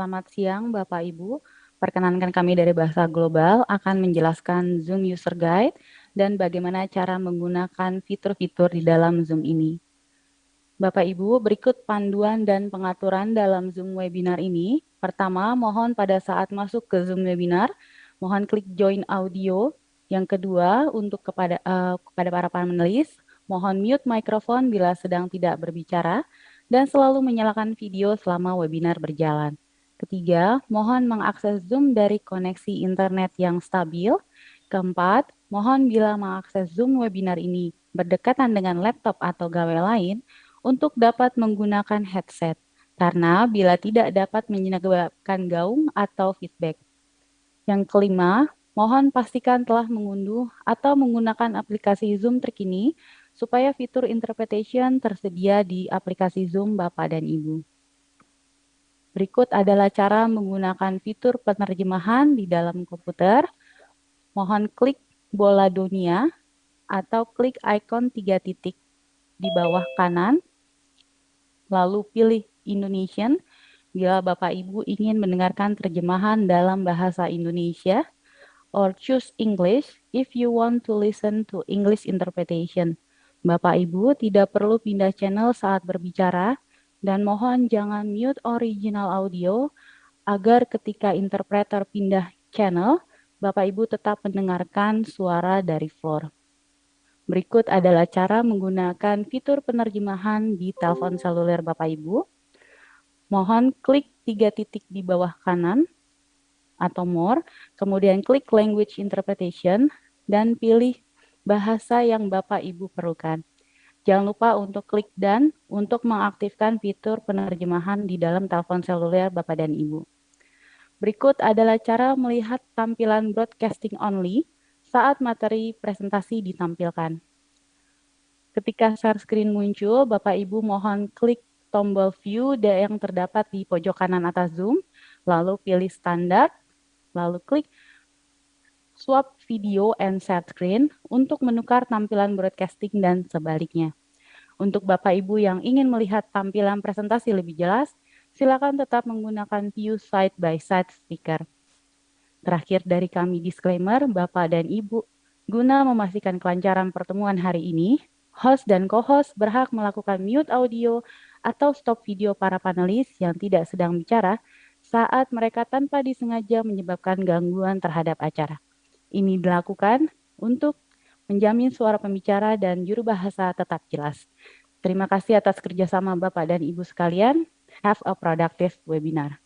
Selamat siang Bapak Ibu. Perkenankan kami dari Bahasa Global akan menjelaskan Zoom User Guide dan bagaimana cara menggunakan fitur-fitur di dalam Zoom ini. Bapak Ibu, berikut panduan dan pengaturan dalam Zoom webinar ini. Pertama, mohon pada saat masuk ke Zoom webinar, mohon klik join audio. Yang kedua, untuk kepada para panelis, mohon mute mikrofon bila sedang tidak berbicara dan selalu menyalakan video selama webinar berjalan. Ketiga, mohon mengakses Zoom dari koneksi internet yang stabil. Keempat, mohon bila mengakses Zoom webinar ini berdekatan dengan laptop atau gawai lain, untuk dapat menggunakan headset, karena bila tidak dapat menyebabkan gaung atau feedback. Yang kelima, mohon pastikan telah mengunduh atau menggunakan aplikasi Zoom terkini, supaya fitur interpretation tersedia di aplikasi Zoom Bapak dan Ibu. Berikut adalah cara menggunakan fitur penerjemahan di dalam komputer. Mohon klik bola dunia atau klik ikon 3 titik di bawah kanan, lalu pilih Indonesian bila Bapak Ibu ingin mendengarkan terjemahan dalam bahasa Indonesia, or choose English if you want to listen to English interpretation. Bapak Ibu tidak perlu pindah channel saat berbicara, dan mohon jangan mute original audio agar ketika interpreter pindah channel, Bapak Ibu tetap mendengarkan suara dari floor. Berikut adalah cara menggunakan fitur penerjemahan di telepon seluler Bapak Ibu. Mohon klik 3 titik di bawah kanan atau more, kemudian klik language interpretation dan pilih bahasa yang Bapak Ibu perlukan. Jangan lupa untuk klik done untuk mengaktifkan fitur penerjemahan di dalam telepon seluler Bapak dan Ibu. Berikut adalah cara melihat tampilan broadcasting only saat materi presentasi ditampilkan. Ketika share screen muncul, Bapak Ibu mohon klik tombol view yang terdapat di pojok kanan atas Zoom, lalu pilih standar, lalu klik swap video and share screen untuk menukar tampilan broadcasting dan sebaliknya. Untuk Bapak Ibu yang ingin melihat tampilan presentasi lebih jelas, silakan tetap menggunakan view side by side speaker. Terakhir dari kami disclaimer, Bapak dan Ibu, guna memastikan kelancaran pertemuan hari ini, host dan co-host berhak melakukan mute audio atau stop video para panelis yang tidak sedang bicara saat mereka tanpa disengaja menyebabkan gangguan terhadap acara. Ini dilakukan untuk menjamin suara pembicara dan juru bahasa tetap jelas. Terima kasih atas kerjasama Bapak dan Ibu sekalian. Have a productive webinar.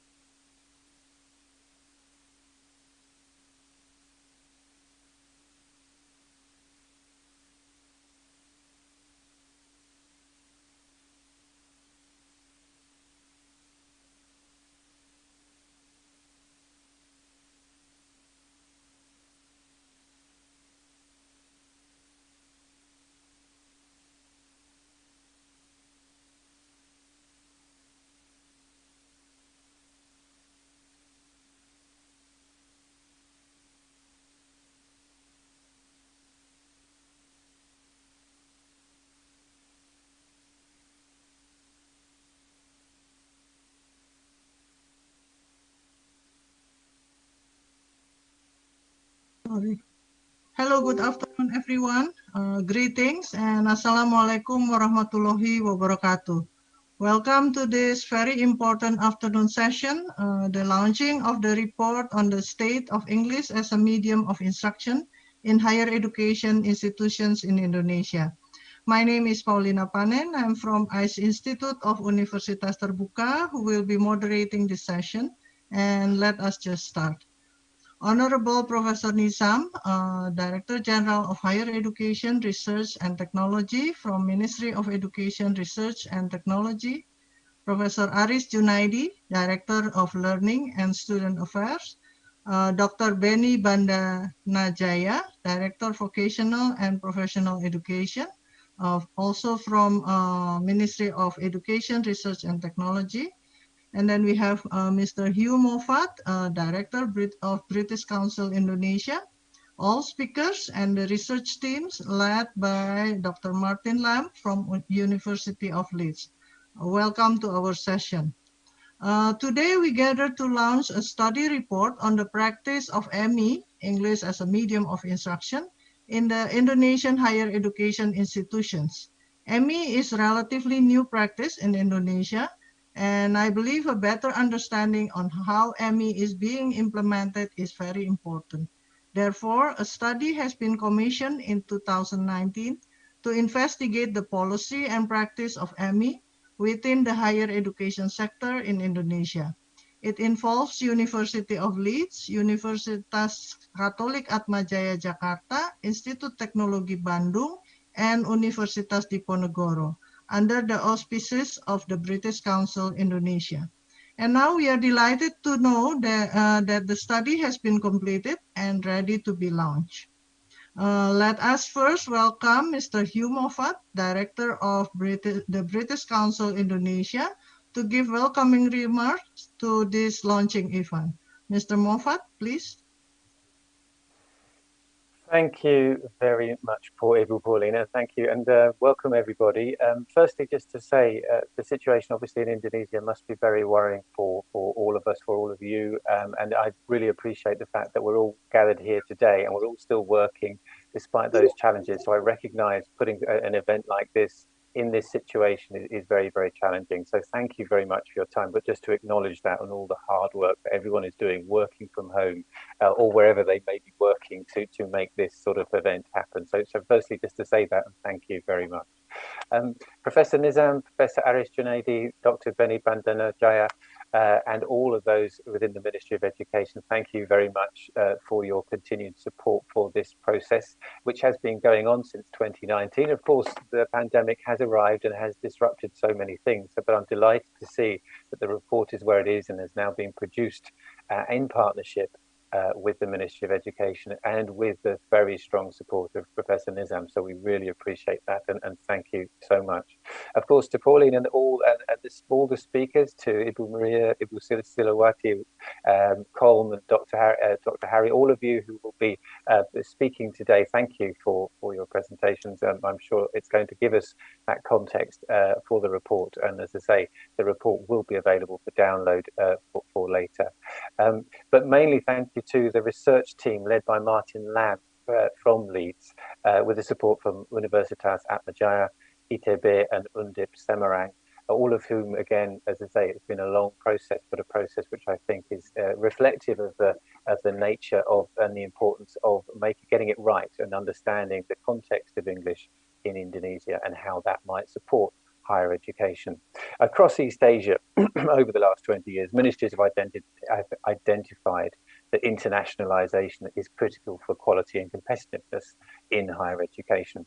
Hello, good afternoon, everyone. Greetings and Assalamualaikum warahmatullahi wabarakatuh. Welcome to this very important afternoon session, the launching of the report on the state of English as a medium of instruction in higher education institutions in Indonesia. My name is Paulina Panen. I'm from ICE Institute of Universitas Terbuka, who will be moderating this session. And let us just start. Honorable Professor Nizam, Director General of Higher Education, Research and Technology from Ministry of Education, Research and Technology, Professor Aris Junaidi, Director of Learning and Student Affairs, Dr. Benny Bandanajaya, Director Vocational and Professional Education, also from Ministry of Education, Research and Technology. And then we have Mr. Hugh Moffat, Director of British Council Indonesia. All speakers and the research teams led by Dr. Martin Lam from University of Leeds. Welcome to our session. Today we gather to launch a study report on the practice of EMI, English as a medium of instruction, in the Indonesian higher education institutions. EMI is relatively new practice in Indonesia, and I believe a better understanding on how EMI is being implemented is very important. Therefore, a study has been commissioned in 2019 to investigate the policy and practice of EMI within the higher education sector in Indonesia. It involves University of Leeds, Universitas Katolik Atmajaya Jakarta, Institut Teknologi Bandung, and Universitas Diponegoro, under the auspices of the British Council Indonesia. And now we are delighted to know that the study has been completed and ready to be launched. Let us first welcome Mr. Hugh Moffat, Director of the British Council Indonesia, to give welcoming remarks to this launching event. Mr. Moffat, please. Thank you very much, Ibu Paulina. Thank you, and welcome everybody. Firstly, just to say, the situation obviously in Indonesia must be very worrying for all of us, for all of you, and I really appreciate the fact that we're all gathered here today and we're all still working despite those challenges. So I recognise putting an event like this in this situation is very, very challenging. So thank you very much for your time, but just to acknowledge that and all the hard work that everyone is doing, working from home, or wherever they may be working to make this sort of event happen. So firstly, just to say that, and thank you very much. Professor Nizam, Professor Aris Junaidi, Dr. Beni Bandana Jaya, and all of those within the Ministry of Education, thank you very much for your continued support for this process, which has been going on since 2019. Of course, the pandemic has arrived and has disrupted so many things, but I'm delighted to see that the report is where it is and has now been produced in partnership with the Ministry of Education and with the very strong support of Professor Nizam. So we really appreciate that, and thank you so much. Of course, to Pauline and all the speakers, to Ibu Maria, Ibu Silawati, Colm, and Dr. Harry, all of you who will be speaking today, thank you for your presentations. I'm sure it's going to give us that context for the report. And as I say, the report will be available for download for later. But mainly thank you to the research team led by Martin Lamb from Leeds, with the support from Universitas Atmajaya, ITB, and Undip Semarang, all of whom, again, as I say, it's been a long process, but a process which I think is reflective of the nature of and the importance of getting it right and understanding the context of English in Indonesia and how that might support higher education. Across East Asia, over the last 20 years, ministries have identified that internationalization is critical for quality and competitiveness in higher education,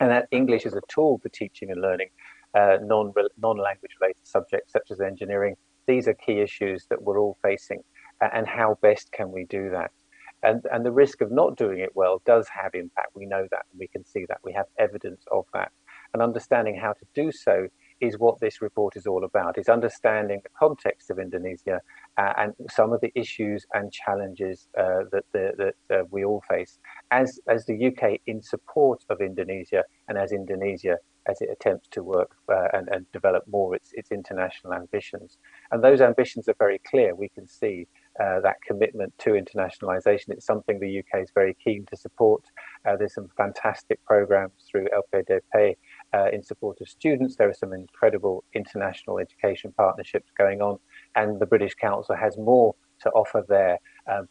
and that English is a tool for teaching and learning non-language related subjects such as engineering. These are key issues that we're all facing, and how best can we do that? And the risk of not doing it well does have impact. We know that, and we can see that. We have evidence of that. And understanding how to do so is what this report is all about, is understanding the context of Indonesia and some of the issues and challenges that we all face as the UK in support of Indonesia, and as Indonesia as it attempts to work and develop more its international ambitions. And those ambitions are very clear. We can see that commitment to internationalization. It's something the UK is very keen to support. There's some fantastic programs through LPDP in support of students. There are some incredible international education partnerships going on, and the British Council has more to offer there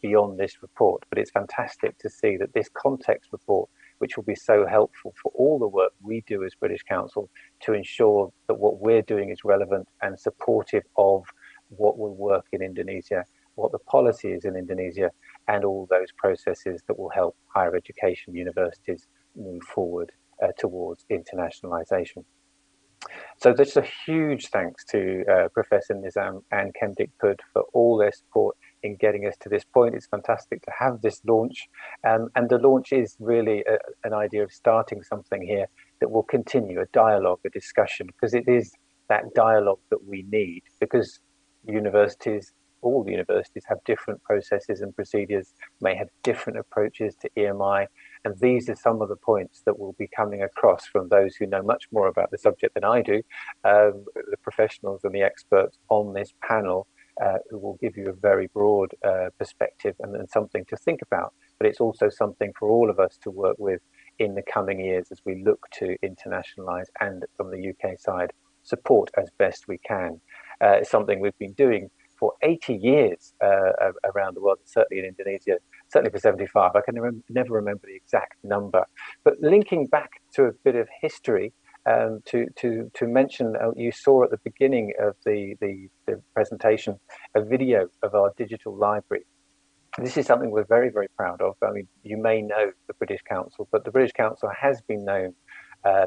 beyond this report. But it's fantastic to see that this context report, which will be so helpful for all the work we do as British Council to ensure that what we're doing is relevant and supportive of what will work in Indonesia, what the policy is in Indonesia, and all those processes that will help higher education universities move forward towards internationalization. So there's a huge thanks to Professor Nizam and Kendik Pud for all their support in getting us to this point. It's fantastic to have this launch, and the launch is really an idea of starting something here that will continue, a dialogue, a discussion, because it is that dialogue that we need, because all the universities have different processes and procedures, may have different approaches to EMI, And these are some of the points that will be coming across from those who know much more about the subject than I do, the professionals and the experts on this panel, who will give you a very broad perspective and something to think about. But it's also something for all of us to work with in the coming years as we look to internationalize and, from the UK side, support as best we can. It's something we've been doing for 80 years around the world, certainly in Indonesia, certainly for 75. I can never remember the exact number. But linking back to a bit of history, to mention, you saw at the beginning of the presentation a video of our digital library. This is something we're very, very proud of. I mean, you may know the British Council, but the British Council has been known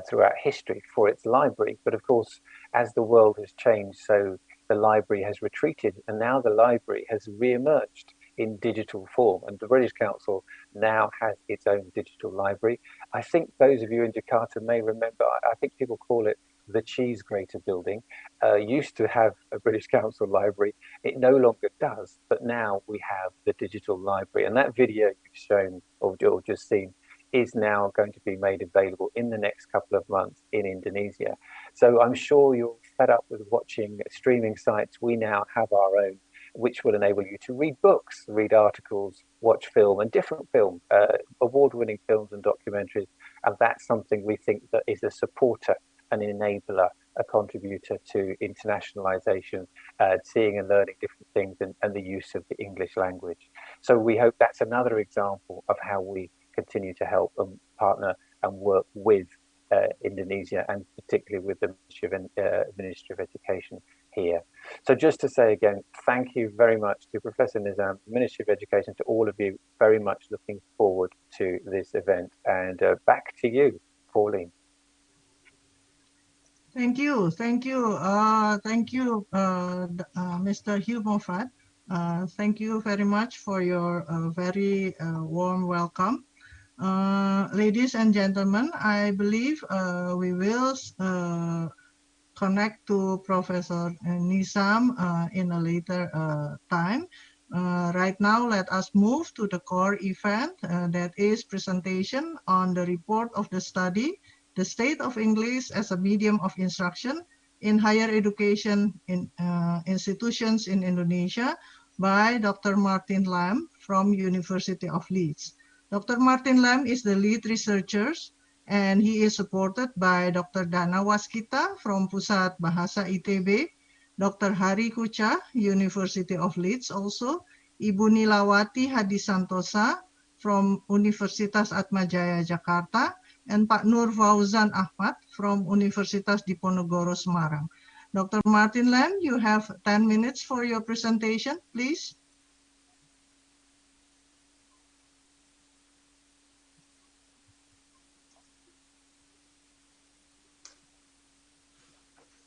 throughout history for its library. But of course, as the world has changed, so the library has retreated, and now the library has re-emerged in digital form, and the British Council now has its own digital library. I think those of you in Jakarta may remember, I think people call it the cheese grater building, used to have a British Council library. It no longer does, but now we have the digital library. And that video you've shown or just seen is now going to be made available in the next couple of months in Indonesia. So I'm sure you're fed up with watching streaming sites. We now have our own, which will enable you to read books, read articles, watch film, and different film, award-winning films and documentaries. And that's something we think that is a supporter, an enabler, a contributor to internationalization, seeing and learning different things, and the use of the English language. So we hope that's another example of how we continue to help and partner and work with Indonesia, and particularly with the Ministry of Education here. So just to say again, thank you very much to Professor Nizam, Ministry of Education, to all of you, very much looking forward to this event. And back to you, Pauline. Thank you, thank you, Mr. Hugh Moffat. Thank you very much for your very warm welcome. Ladies and gentlemen, I believe we will connect to Professor Nizam in a later time. Right now, let us move to the core event, that is presentation on the report of the study, The State of English as a Medium of Instruction in Higher Education in Institutions in Indonesia, by Dr. Martin Lam from University of Leeds. Dr. Martin Lam is the lead researcher, and he is supported by Dr. Dana Waskita from Pusat Bahasa ITB, Dr. Hari Kucha, University of Leeds also, Ibu Nilawati Hadisantosa from Universitas Atmajaya Jakarta, and Pak Nur Fauzan Ahmad from Universitas Diponegoro Semarang. Dr. Martin Lam, you have 10 minutes for your presentation, please.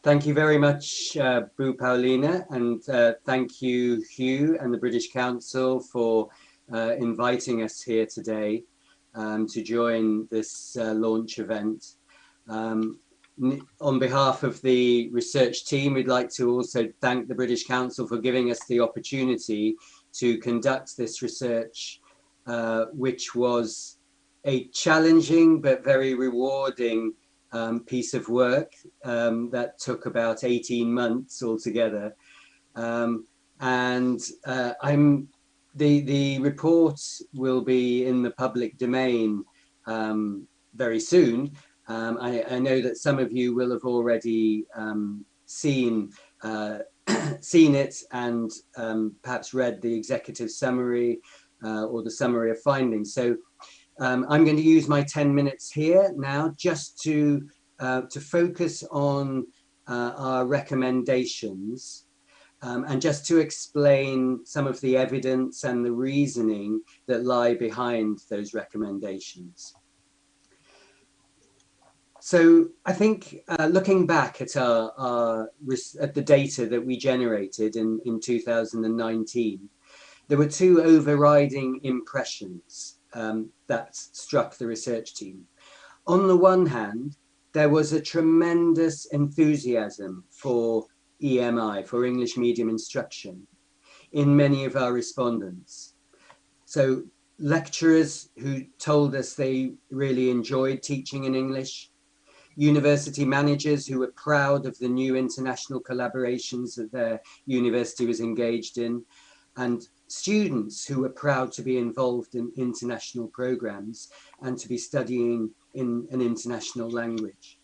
Thank you very much, Bu Paulina, and thank you, Hugh, and the British Council for inviting us here today to join this launch event. On behalf of the research team, we'd like to also thank the British Council for giving us the opportunity to conduct this research, which was a challenging but very rewarding piece of work that took about 18 months altogether. The report will be in the public domain very soon. I know that some of you will have already seen it and perhaps read the executive summary or the summary of findings. So I'm going to use my 10 minutes here now just to focus on our recommendations and just to explain some of the evidence and the reasoning that lie behind those recommendations. So I think looking back at at the data that we generated in 2019, there were two overriding impressions that struck the research team. On the one hand, there was a tremendous enthusiasm for EMI, for English medium instruction, in many of our respondents. So lecturers who told us they really enjoyed teaching in English, university managers who were proud of the new international collaborations that their university was engaged in, and students who were proud to be involved in international programs and to be studying in an international language.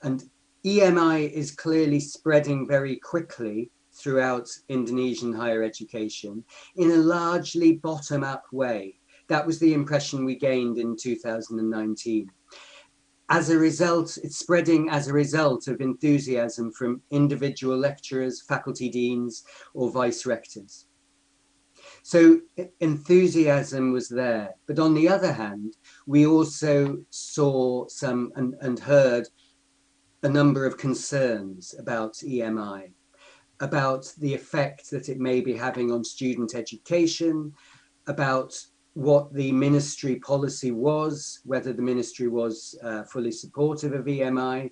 And EMI is clearly spreading very quickly throughout Indonesian higher education in a largely bottom-up way. That was the impression we gained in 2019. As a result, it's spreading as a result of enthusiasm from individual lecturers, faculty deans, or vice rectors. So enthusiasm was there. But on the other hand, we also saw some and heard a number of concerns about EMI, about the effect that it may be having on student education, about what the ministry policy was, whether the ministry was fully supportive of EMI,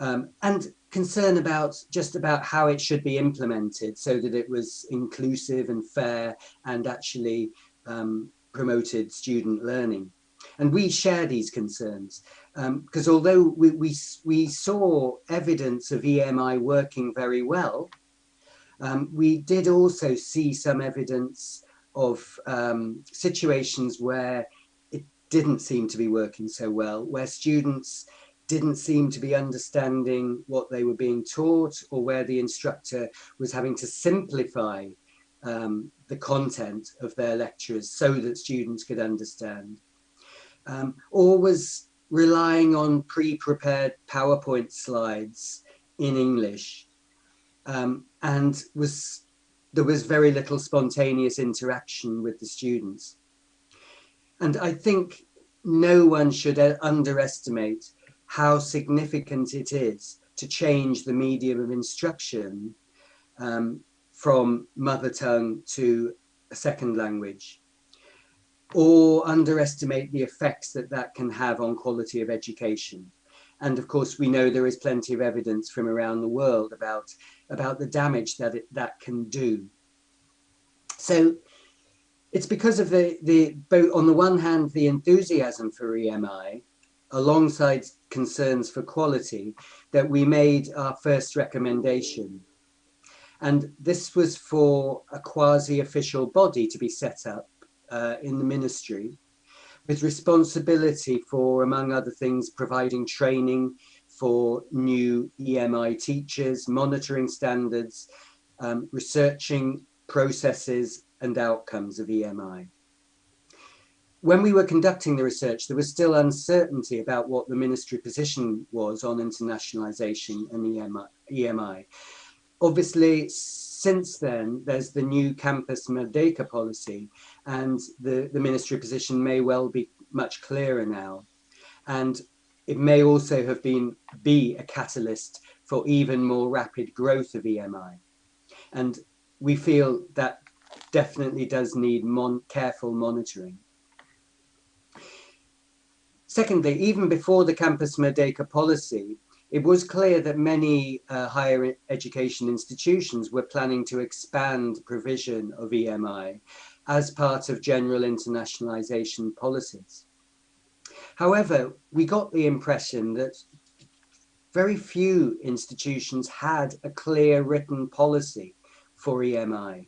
and concern about just about how it should be implemented so that it was inclusive and fair and actually promoted student learning. And we share these concerns because although we saw evidence of EMI working very well, we did also see some evidence of situations where it didn't seem to be working so well, where students didn't seem to be understanding what they were being taught, or where the instructor was having to simplify the content of their lectures so that students could understand, or was relying on pre-prepared PowerPoint slides in English, and there was very little spontaneous interaction with the students. And I think no one should underestimate how significant it is to change the medium of instruction from mother tongue to a second language, or underestimate the effects that that can have on quality of education. And of course, we know there is plenty of evidence from around the world about the damage that that can do. So it's because of both, on the one hand, the enthusiasm for EMI, alongside concerns for quality, that we made our first recommendation. And this was for a quasi-official body to be set up in the ministry, with responsibility for, among other things, providing training for new EMI teachers, monitoring standards, researching processes and outcomes of EMI. When we were conducting the research, there was still uncertainty about what the ministry position was on internationalization and EMI. Obviously, since then, there's the new Campus Merdeka policy, and the ministry position may well be much clearer now. And it may also have be a catalyst for even more rapid growth of EMI. And we feel that definitely does need careful monitoring. Secondly, even before the Campus Merdeka policy, it was clear that many higher education institutions were planning to expand provision of EMI as part of general internationalization policies. However, we got the impression that very few institutions had a clear written policy for EMI.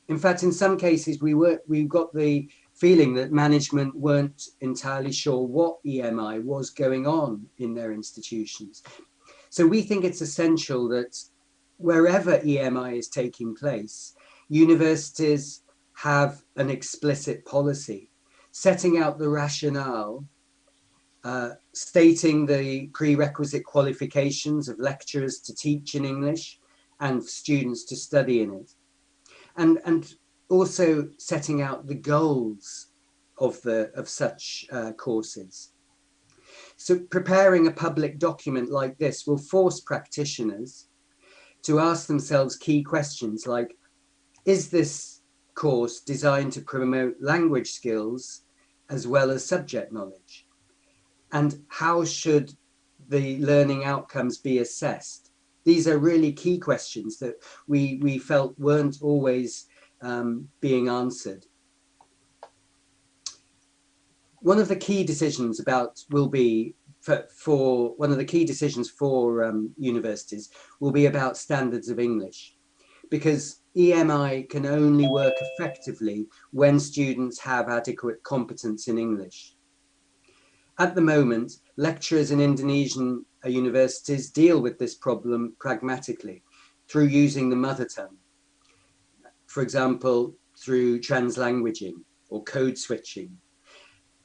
In fact, in some cases, we got the feeling that management weren't entirely sure what EMI was going on in their institutions. So we think it's essential that wherever EMI is taking place, universities have an explicit policy, setting out the rationale, stating the prerequisite qualifications of lecturers to teach in English and students to study in it, and also setting out the goals of such courses. So preparing a public document like this will force practitioners to ask themselves key questions like, is this course designed to promote language skills as well as subject knowledge? And how should the learning outcomes be assessed? These are really key questions that we felt weren't always being answered. one of the key decisions will be for one of the key decisions for universities will be about standards of English, because EMI can only work effectively when students have adequate competence in English. At the moment, lecturers in Indonesian universities deal with this problem pragmatically through using the mother tongue. For example, through translanguaging or code switching.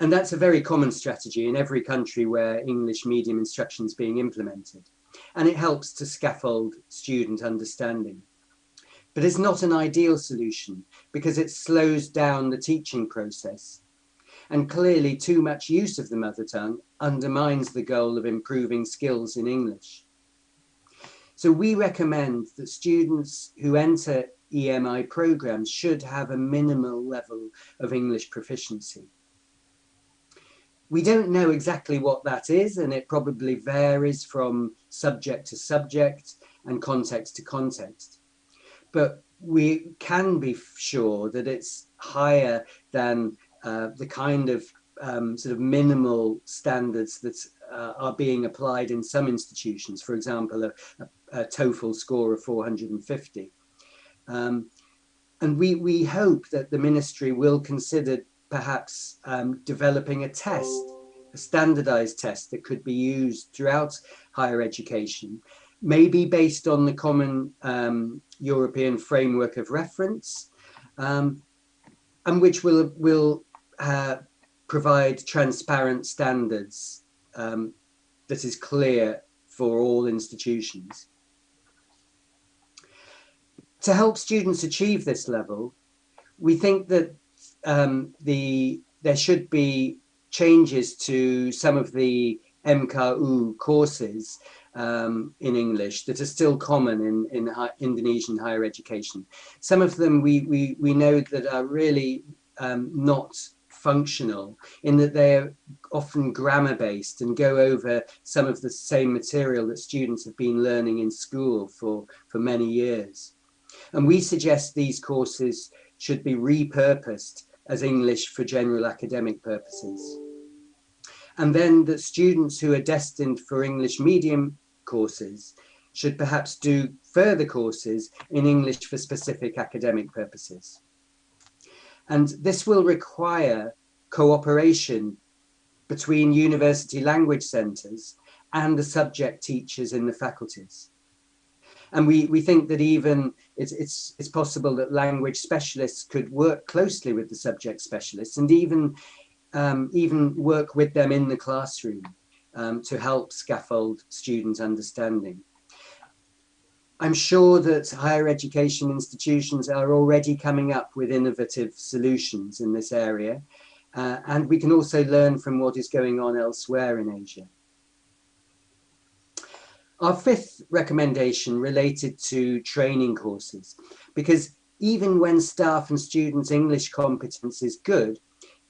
And that's a very common strategy in every country where English medium instruction is being implemented. And it helps to scaffold student understanding. But it's not an ideal solution because it slows down the teaching process. And clearly too much use of the mother tongue undermines the goal of improving skills in English. So we recommend that students who enter EMI programs should have a minimal level of English proficiency. We don't know exactly what that is, and it probably varies from subject to subject and context to context. But we can be sure that it's higher than the kind of sort of minimal standards that are being applied in some institutions, for example, a TOEFL score of 450. And we hope that the ministry will consider perhaps developing a test, a standardized test that could be used throughout higher education, maybe based on the common European framework of reference, and which will provide transparent standards that is clear for all institutions. To help students achieve this level, we think that there should be changes to some of the MKU courses in English that are still common in Indonesian higher education. Some of them we know that are really not functional, in that they're often grammar based and go over some of the same material that students have been learning in school for many years. And we suggest these courses should be repurposed as English for general academic purposes. And then that students who are destined for English medium courses should perhaps do further courses in English for specific academic purposes. And this will require cooperation between university language centres and the subject teachers in the faculties. And we think that even it's possible that language specialists could work closely with the subject specialists and even work with them in the classroom to help scaffold student understanding. I'm sure that higher education institutions are already coming up with innovative solutions in this area, and we can also learn from what is going on elsewhere in Asia. Our fifth recommendation related to training courses, because even when staff and students' English competence is good,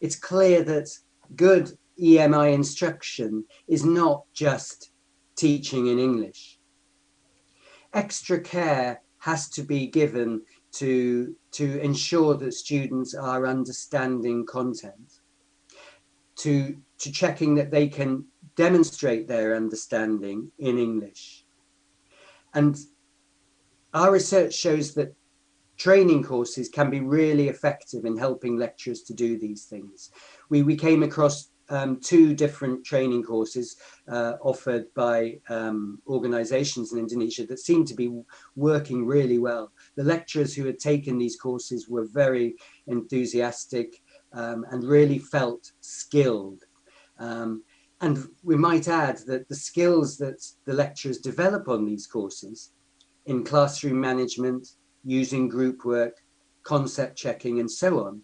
it's clear that good EMI instruction is not just teaching in English. Extra care has to be given to ensure that students are understanding content, to checking that they can demonstrate their understanding in English. And our research shows that training courses can be really effective in helping lecturers to do these things. We came across 2 different training courses offered by organizations in Indonesia that seemed to be working really well. The lecturers who had taken these courses were very enthusiastic and really felt skilled. And we might add that the skills that the lecturers develop on these courses in classroom management, using group work, concept checking, and so on,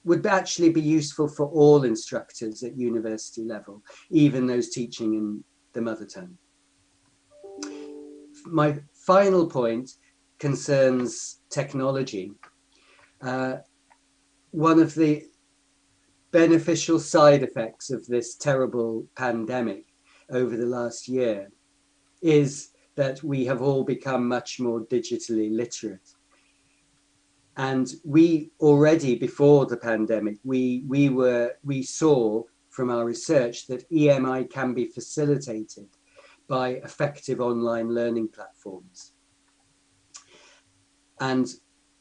would actually be useful for all instructors at university level, even those teaching in the mother tongue. My final point concerns technology. One of the beneficial side effects of this terrible pandemic over the last year is that we have all become much more digitally literate. And we already, before the pandemic, we saw from our research that EMI can be facilitated by effective online learning platforms. And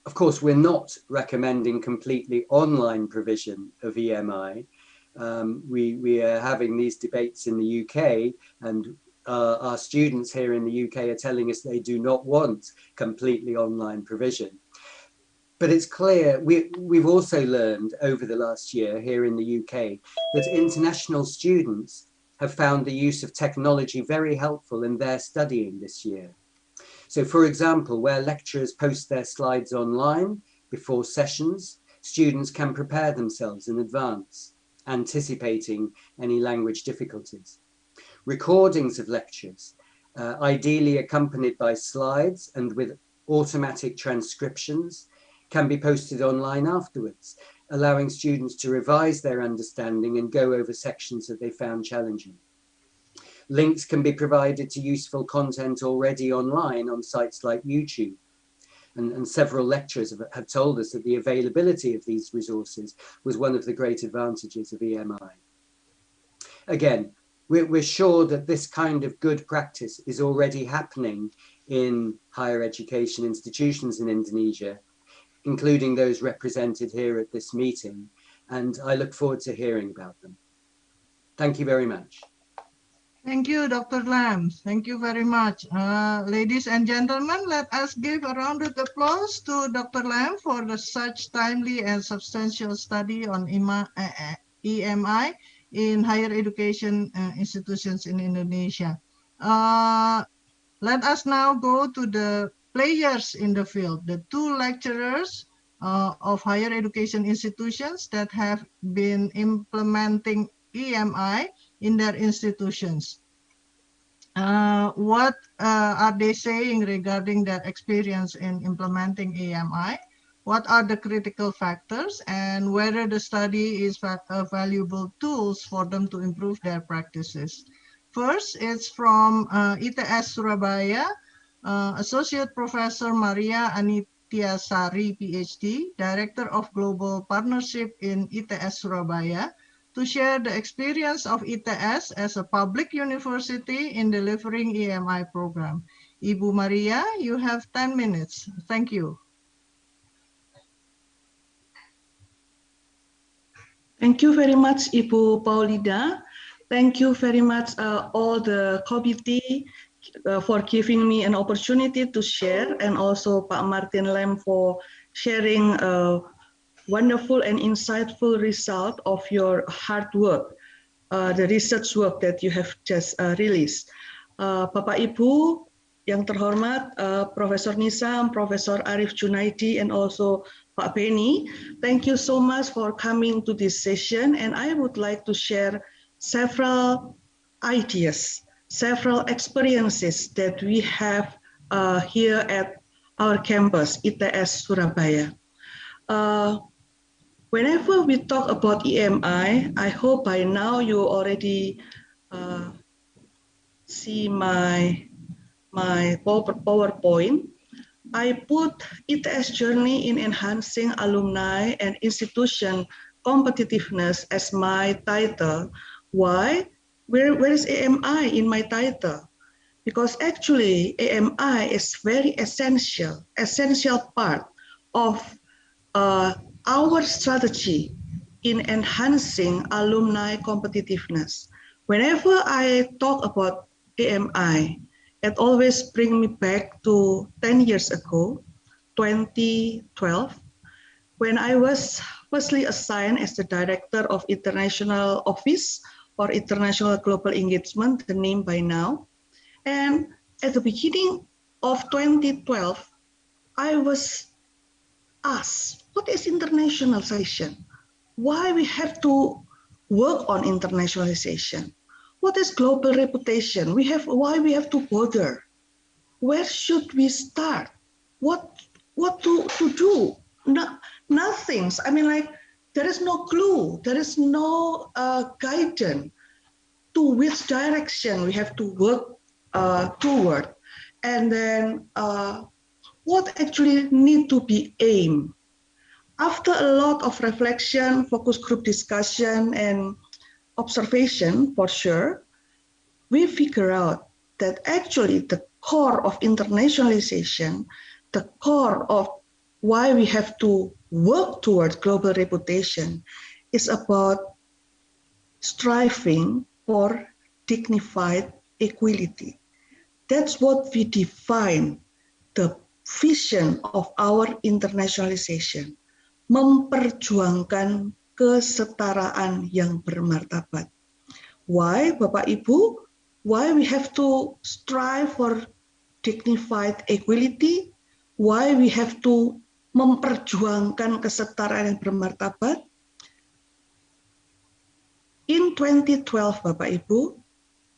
of course, we're not recommending completely online provision of EMI. We are having these debates in the UK, and our students here in the UK are telling us they do not want completely online provision. But it's clear, we've also learned over the last year here in the UK that international students have found the use of technology very helpful in their studying this year. So for example, where lecturers post their slides online before sessions, students can prepare themselves in advance, anticipating any language difficulties. Recordings of lectures, ideally accompanied by slides and with automatic transcriptions, can be posted online afterwards, allowing students to revise their understanding and go over sections that they found challenging. Links can be provided to useful content already online on sites like YouTube. And several lecturers have told us that the availability of these resources was one of the great advantages of EMI. Again, we're sure that this kind of good practice is already happening in higher education institutions in Indonesia, including those represented here at this meeting, and I look forward to hearing about them. Thank you very much. Thank you, Dr. Lam. Thank you very much. Ladies and gentlemen, let us give a round of applause to Dr. Lam for such timely and substantial study on EMI in higher education institutions in Indonesia. Let us now go to the players in the field, the two lecturers of higher education institutions that have been implementing EMI in their institutions. What are they saying regarding their experience in implementing EMI? What are the critical factors, and whether the study is a valuable tools for them to improve their practices? First, it's from ITS Surabaya, Associate Professor Maria Anityasari, PhD, Director of Global Partnership in ITS Surabaya, to share the experience of ITS as a public university in delivering EMI program. Ibu Maria, you have 10 minutes. Thank you. Thank you very much, Ibu Paulida. Thank you very much all the committee for giving me an opportunity to share, and also Pak Martin Lam for sharing a wonderful and insightful result of your hard work, the research work that you have just released. Bapak Ibu yang terhormat, Profesor Nisam, Profesor Arif Junaidi, and also Pak Beni, thank you so much for coming to this session, and I would like to share several ideas, several experiences that we have here at our campus, ITS Surabaya. Whenever we talk about EMI, I hope by now you already see my PowerPoint. I put ITS journey in enhancing alumni and institution competitiveness as my title. Why? Where is EMI in my title? Because actually EMI is very essential part of our strategy in enhancing alumni competitiveness. Whenever I talk about EMI, it always brings me back to 10 years ago, 2012, when I was firstly assigned as the Director of International Office for International Global Engagement, the name by now. And at the beginning of 2012, I was asked, what is internationalization? Why we have to work on internationalization? What is global reputation? Why we have to bother? Where should we start? What to do? Nothing. I mean, like, there is no clue. There is no guidance to which direction we have to work toward. And then what actually need to be aimed After a lot of reflection, focus group discussion, and observation, for sure, we figure out that actually the core of internationalization, the core of why we have to work towards global reputation is about striving for dignified equality. That's what we define the vision of our internationalization. Memperjuangkan kesetaraan yang bermartabat. Why, Bapak Ibu? Why we have to strive for dignified equality? Why we have to memperjuangkan kesetaraan yang bermartabat? In 2012, Bapak Ibu,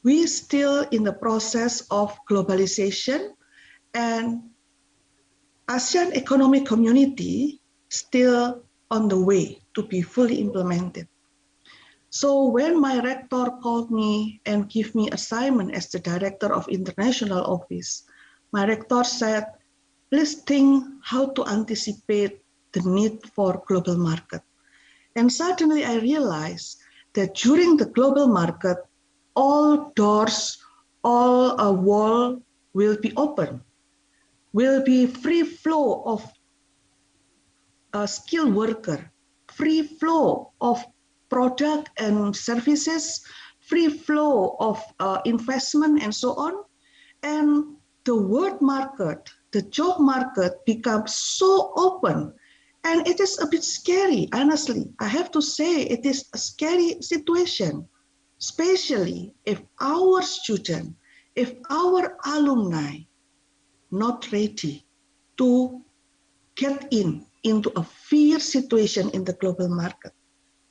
we still in the process of globalization and ASEAN Economic Community still on the way to be fully implemented. So when my rector called me and gave me assignment as the director of international office, my rector said, please think how to anticipate the need for global market. And suddenly I realized that during the global market, all doors, all wall will be open, will be free flow of skilled worker, free flow of product and services, free flow of investment and so on. And the world market, the job market becomes so open. And it is a bit scary, honestly. I have to say it is a scary situation, especially if our student, if our alumni not ready to get into a fair situation in the global market.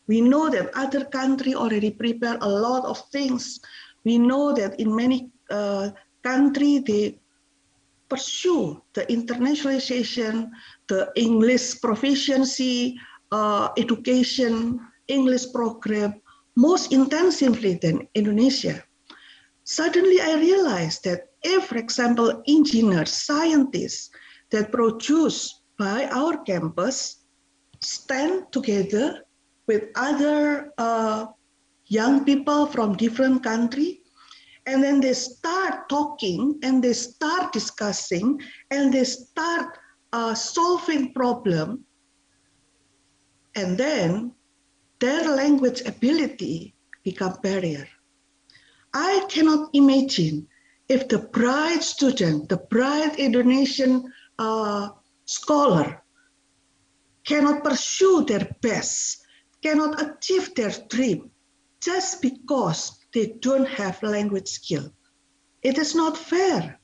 We know that other countries already prepare a lot of things. We know that in many countries, they pursue the internationalization, the English proficiency, education, English program most intensively than Indonesia. Suddenly I realized that if, for example, engineers, scientists that produce by our campus stand together with other young people from different countries, and then they start talking and they start discussing and they start solving problem, and then their language ability become barrier. I cannot imagine if the bright student, the bright Indonesian scholar cannot pursue their best, cannot achieve their dream just because they don't have language skill. It is not fair.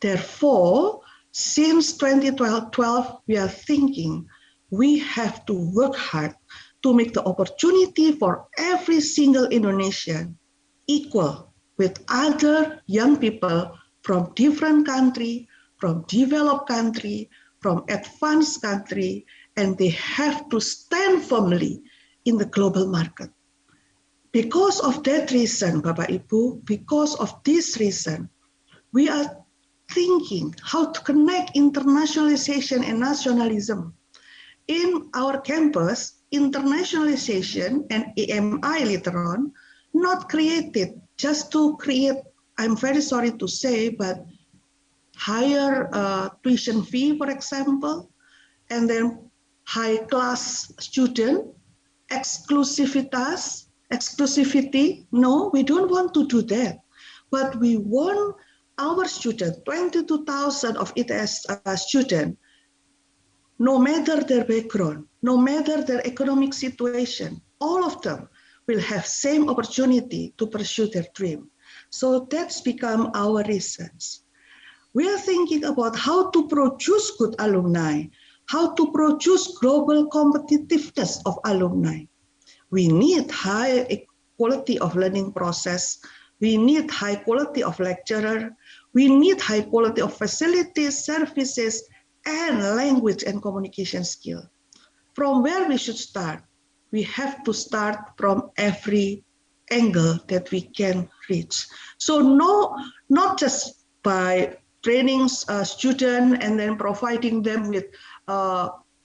Therefore, since 2012, we are thinking we have to work hard to make the opportunity for every single Indonesian equal with other young people from different countries, from developed countries, from advanced countries, and they have to stand firmly in the global market. Because of that reason, Bapak Ibu, because of this reason, we are thinking how to connect internationalization and nationalism. In our campus, internationalization and EMI later on, not created just to create, I'm very sorry to say, but higher tuition fee, for example, and then high-class student, exclusivity. No, we don't want to do that. But we want our students, 22,000 of ITS students, no matter their background, no matter their economic situation, all of them will have same opportunity to pursue their dream. So that's become our research. We are thinking about how to produce good alumni, how to produce global competitiveness of alumni. We need high quality of learning process. We need high quality of lecturer. We need high quality of facilities, services, and language and communication skill. From where we should start? We have to start from every angle that we can reach. So not just by training students and then providing them with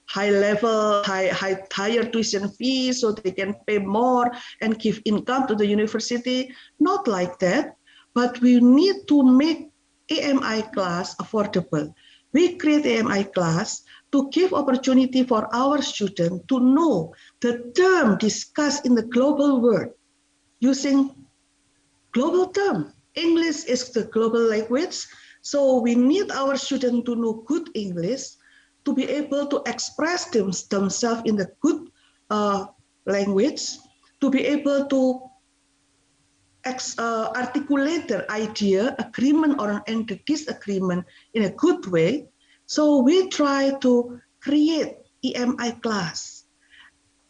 higher tuition fees so they can pay more and give income to the university. Not like that, but we need to make AMI class affordable. We create AMI class to give opportunity for our students to know the term discussed in the global world using global term. English is the global language, so we need our students to know good English to be able to express themselves in the good language, to be able to articulate their idea, agreement or disagreement in a good way. So we try to create EMI class,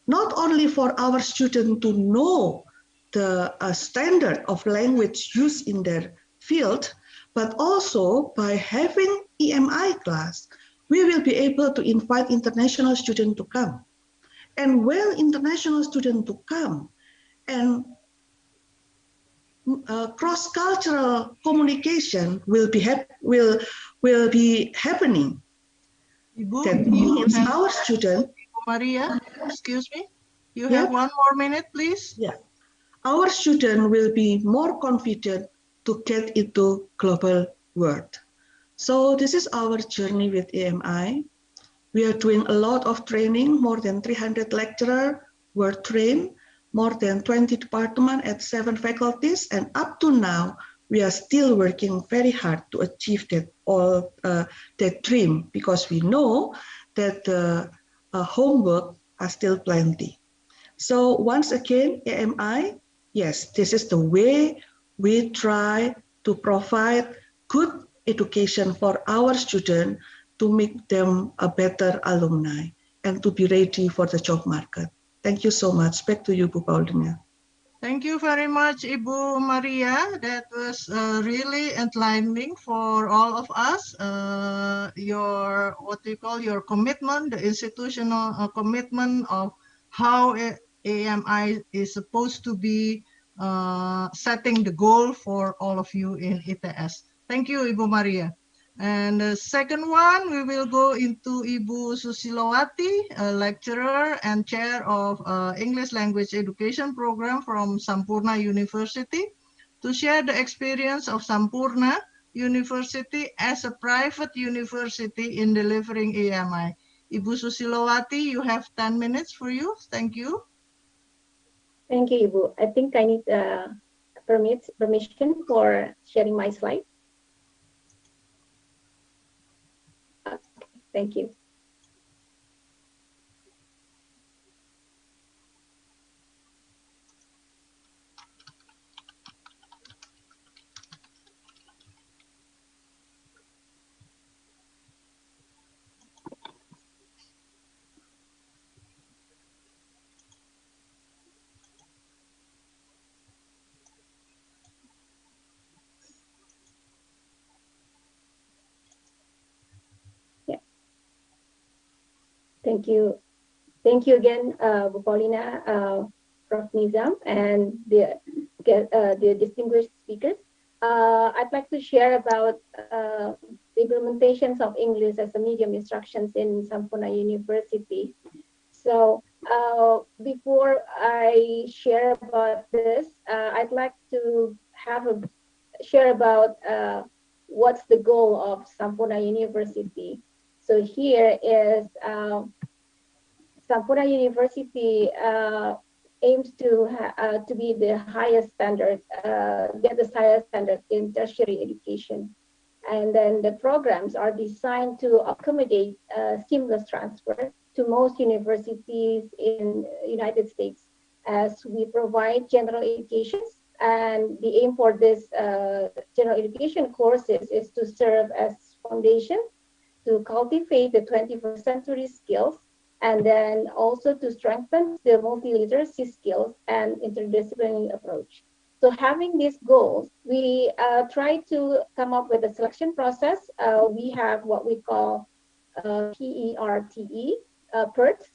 not only for our students to know the standard of language used in their field, but also by having EMI class, we will be able to invite international students to come. And when international students to come and cross-cultural communication will be happening. Ibu, That means our student. Maria, excuse me. You have 1 more minute, please. Yeah, our student will be more confident to get into global world. So this is our journey with AMI. We are doing a lot of training. More than 300 lecturers were trained. More than 20 departments at 7 faculties, and up to now, we are still working very hard to achieve that dream, because we know that the homework are still plenty. So once again, AMI, yes, this is the way we try to provide good education for our students to make them a better alumni and to be ready for the job market. Thank you so much. Back to you, Bu Paulina. Thank you very much, Ibu Maria. That was really enlightening for all of us. Your your commitment, the institutional commitment of how AMI is supposed to be setting the goal for all of you in ITS. Thank you, Ibu Maria. And the second one, we will go into Ibu Susilowati, a lecturer and chair of English Language Education Program from Sampurna University, to share the experience of Sampurna University as a private university in delivering AMI. Ibu Susilowati, you have 10 minutes for you. Thank you. Thank you, Ibu. I think I need permission for sharing my slide. Thank you. Thank you. Thank you again, Bu Paulina, Prof. Nizam, and the distinguished speakers. I'd like to share about the implementations of English as a medium instructions in Sampurna University. So before I share about this, I'd like to share about what's the goal of Sampurna University. So here is Sampurna University aims to be the highest standard, get the highest standard in tertiary education. And then the programs are designed to accommodate seamless transfer to most universities in the United States, as we provide general education. And the aim for this general education courses is to serve as foundation to cultivate the 21st century skills, and then also to strengthen the multiliteracy skills and interdisciplinary approach. So having these goals, we try to come up with a selection process. We have what we call PERT,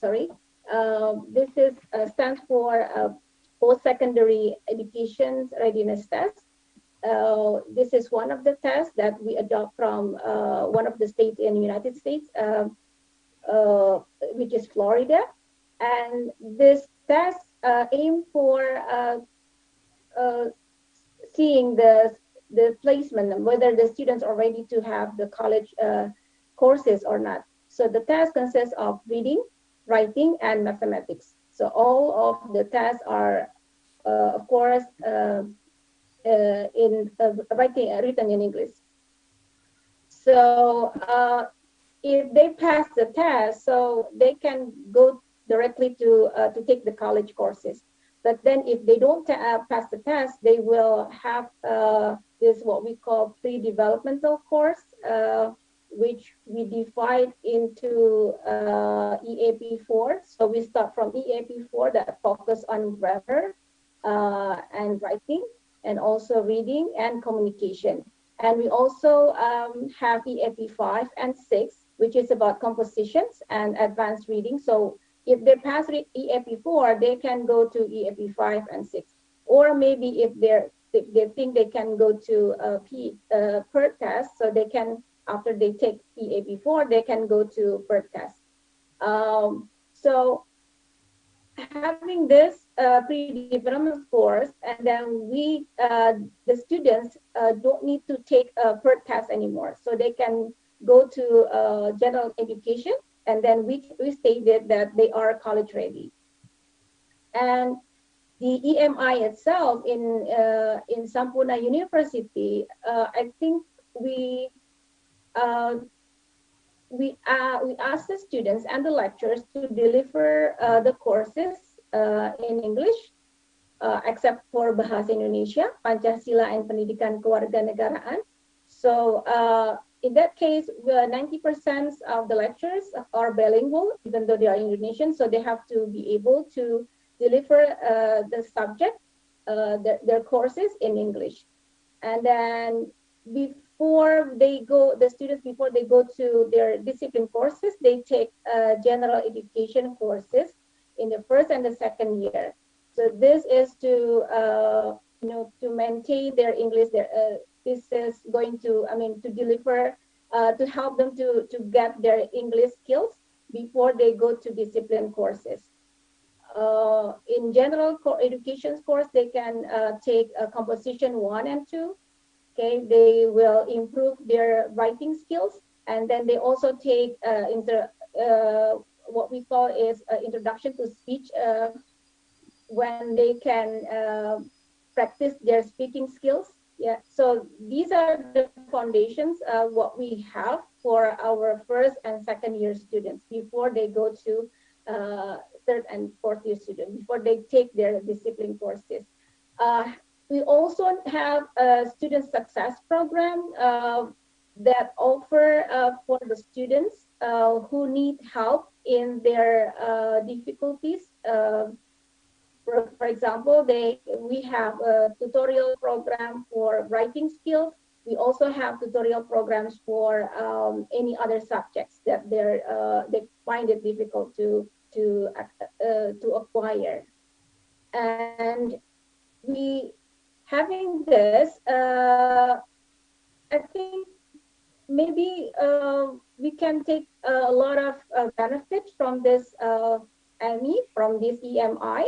sorry. This is stands for Post-Secondary Education Readiness Test. This is one of the tests that we adopt from one of the states in the United States. which is Florida. And this test aim for seeing the placement, whether the students are ready to have the college courses or not. So the test consists of reading, writing, and mathematics. So all of the tests are, of course, in written in English. So if they pass the test, so they can go directly to take the college courses. But then if they don't pass the test, they will have this what we call pre-developmental course, which we divide into EAP4. So we start from EAP4 that focus on grammar and writing, and also reading and communication. And we also have EAP5 and 6, which is about compositions and advanced reading. So if they pass EAP4, they can go to EAP5 and 6. Or maybe if they think they can go to PERT test, so they can, after they take EAP4, they can go to PERT test. So having this pre-development course, and then the students don't need to take a PERT test anymore. So they can go to general education, and then we stated that they are college ready. And the EMI itself in Sampurna University, I think we asked the students and the lecturers to deliver the courses in English, except for Bahasa Indonesia, Pancasila, and Pendidikan Kewarganegaraan. So in that case, 90% of the lecturers are bilingual, even though they are Indonesian. So they have to be able to deliver the subject, their courses in English. And then before they go, the students, before they go to their discipline courses, they take general education courses in the first and the second year. So this is to, to maintain their English. This is going to, to deliver, to help them to get their English skills before they go to discipline courses. In general education course, they can take composition 1 and 2. Okay, they will improve their writing skills, and then they also take what we call is introduction to speech, when they can practice their speaking skills. Yeah, so these are the foundations what we have for our first and second year students before they go to third and fourth year students, before they take their discipline courses. We also have a student success program that offer for the students who need help in their difficulties. For example, we have a tutorial program for writing skills. We also have tutorial programs for any other subjects that they find it difficult to acquire. And having this, I think maybe we can take a lot of benefits from this from this EMI.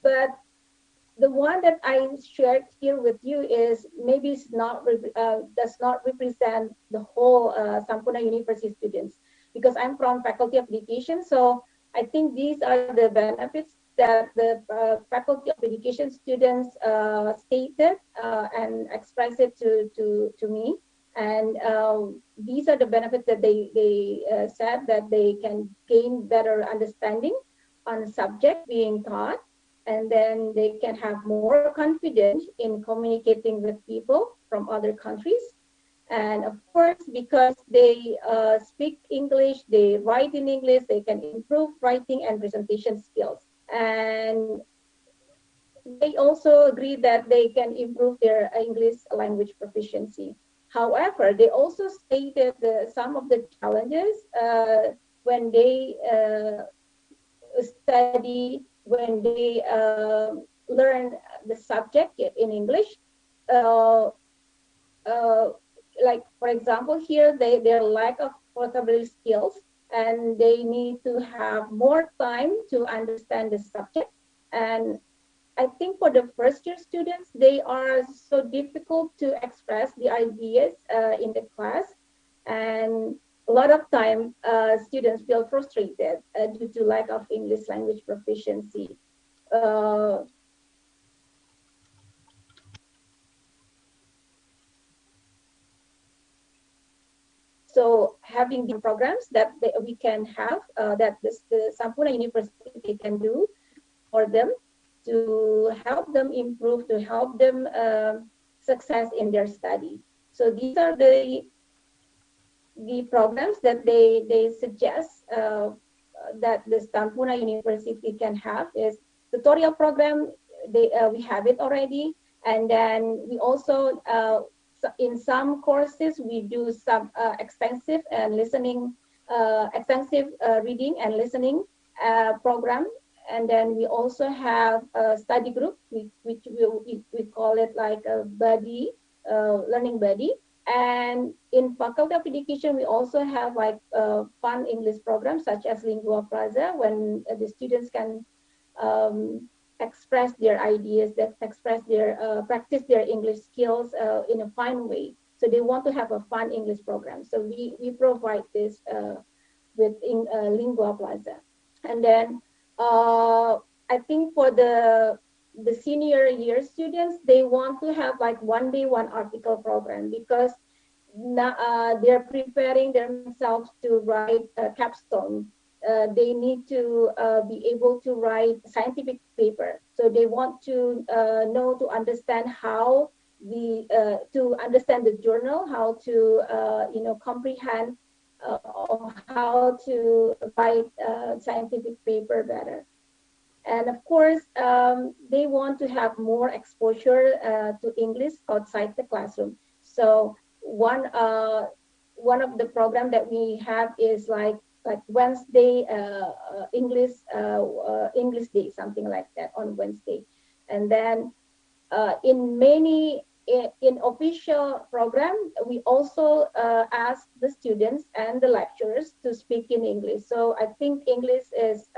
But the one that I shared here with you is maybe does not represent the whole Sampurna University students, because I'm from Faculty of Education. So I think these are the benefits that the Faculty of Education students stated and expressed it to me. And these are the benefits that they said, that they can gain better understanding on the subject being taught, and then they can have more confidence in communicating with people from other countries. And of course, because they speak English, they write in English, they can improve writing and presentation skills. And they also agree that they can improve their English language proficiency. However, they also stated some of the challenges when they study, when they learn the subject in English. Like, for example, here, their lack of vocabulary skills, and they need to have more time to understand the subject. And I think for the first year students, they are so difficult to express the ideas in the class. And a lot of time, students feel frustrated due to lack of English language proficiency. So having the programs that we can have, that the Sampurna University can do for them to help them improve, to help them success in their study. So these are the programs that they suggest that the Sampurna University can have is tutorial program. We have it already, and then we also in some courses we do some extensive and listening, extensive reading and listening program. And then we also have a study group, which we call it like a buddy, learning buddy. And in Faculty of Education, we also have like fun English programs such as Lingua Plaza, when the students can express their ideas, that express their, practice their English skills in a fun way. So they want to have a fun English program. So we provide this with Lingua Plaza. And then I think for the senior year students, they want to have like 1 day 1 article program, because they're preparing themselves to write a capstone. They need to be able to write scientific paper. So they want to know, to understand how to understand the journal, how to comprehend or how to write scientific paper better. And of course, they want to have more exposure to English outside the classroom. So one of the program that we have is like Wednesday English Day, something like that on Wednesday. And then in official program, we also ask the students and the lecturers to speak in English. So I think English is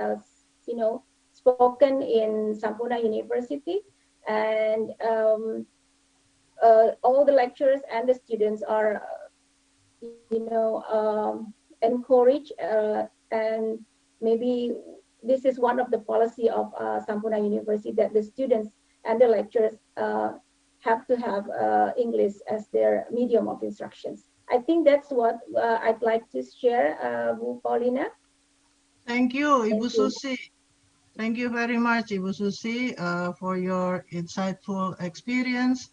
spoken in Sampurna University, and all the lecturers and the students are encouraged, and maybe this is one of the policy of Sampurna University, that the students and the lecturers have to have English as their medium of instructions. I think that's what I'd like to share, Bu Paulina. Thank you, Ibu Susi. Thank you very much, Ibu Susi, for your insightful experience.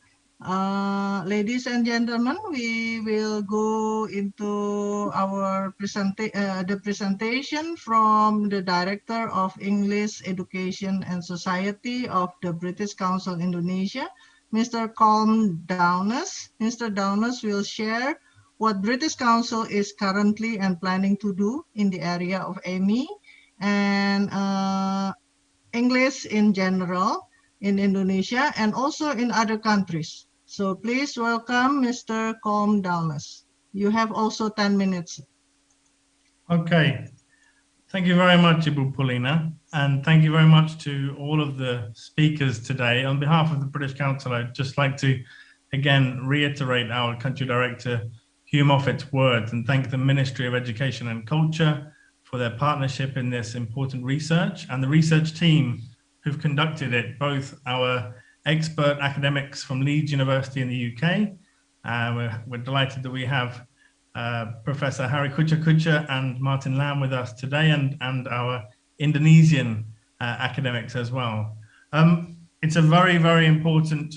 Ladies and gentlemen, we will go into our the presentation from the Director of English Education and Society of the British Council Indonesia, Mr. Colm Downes. Mr. Downes will share what British Council is currently and planning to do in the area of EMI and English in general in Indonesia and also in other countries. So please welcome Mr. Colm Downes. You have also 10 minutes. Okay. Thank you very much, Ibu Paulina, and thank you very much to all of the speakers today. On behalf of the British Council, I'd just like to again reiterate our country director, Hugh Moffat's words, and thank the Ministry of Education and Culture for their partnership in this important research, and the research team who've conducted it, both our expert academics from Leeds University in the UK. We're delighted that we have Professor Hari Kucha and Martin Lam with us today, and our Indonesian academics as well. It's a very, very important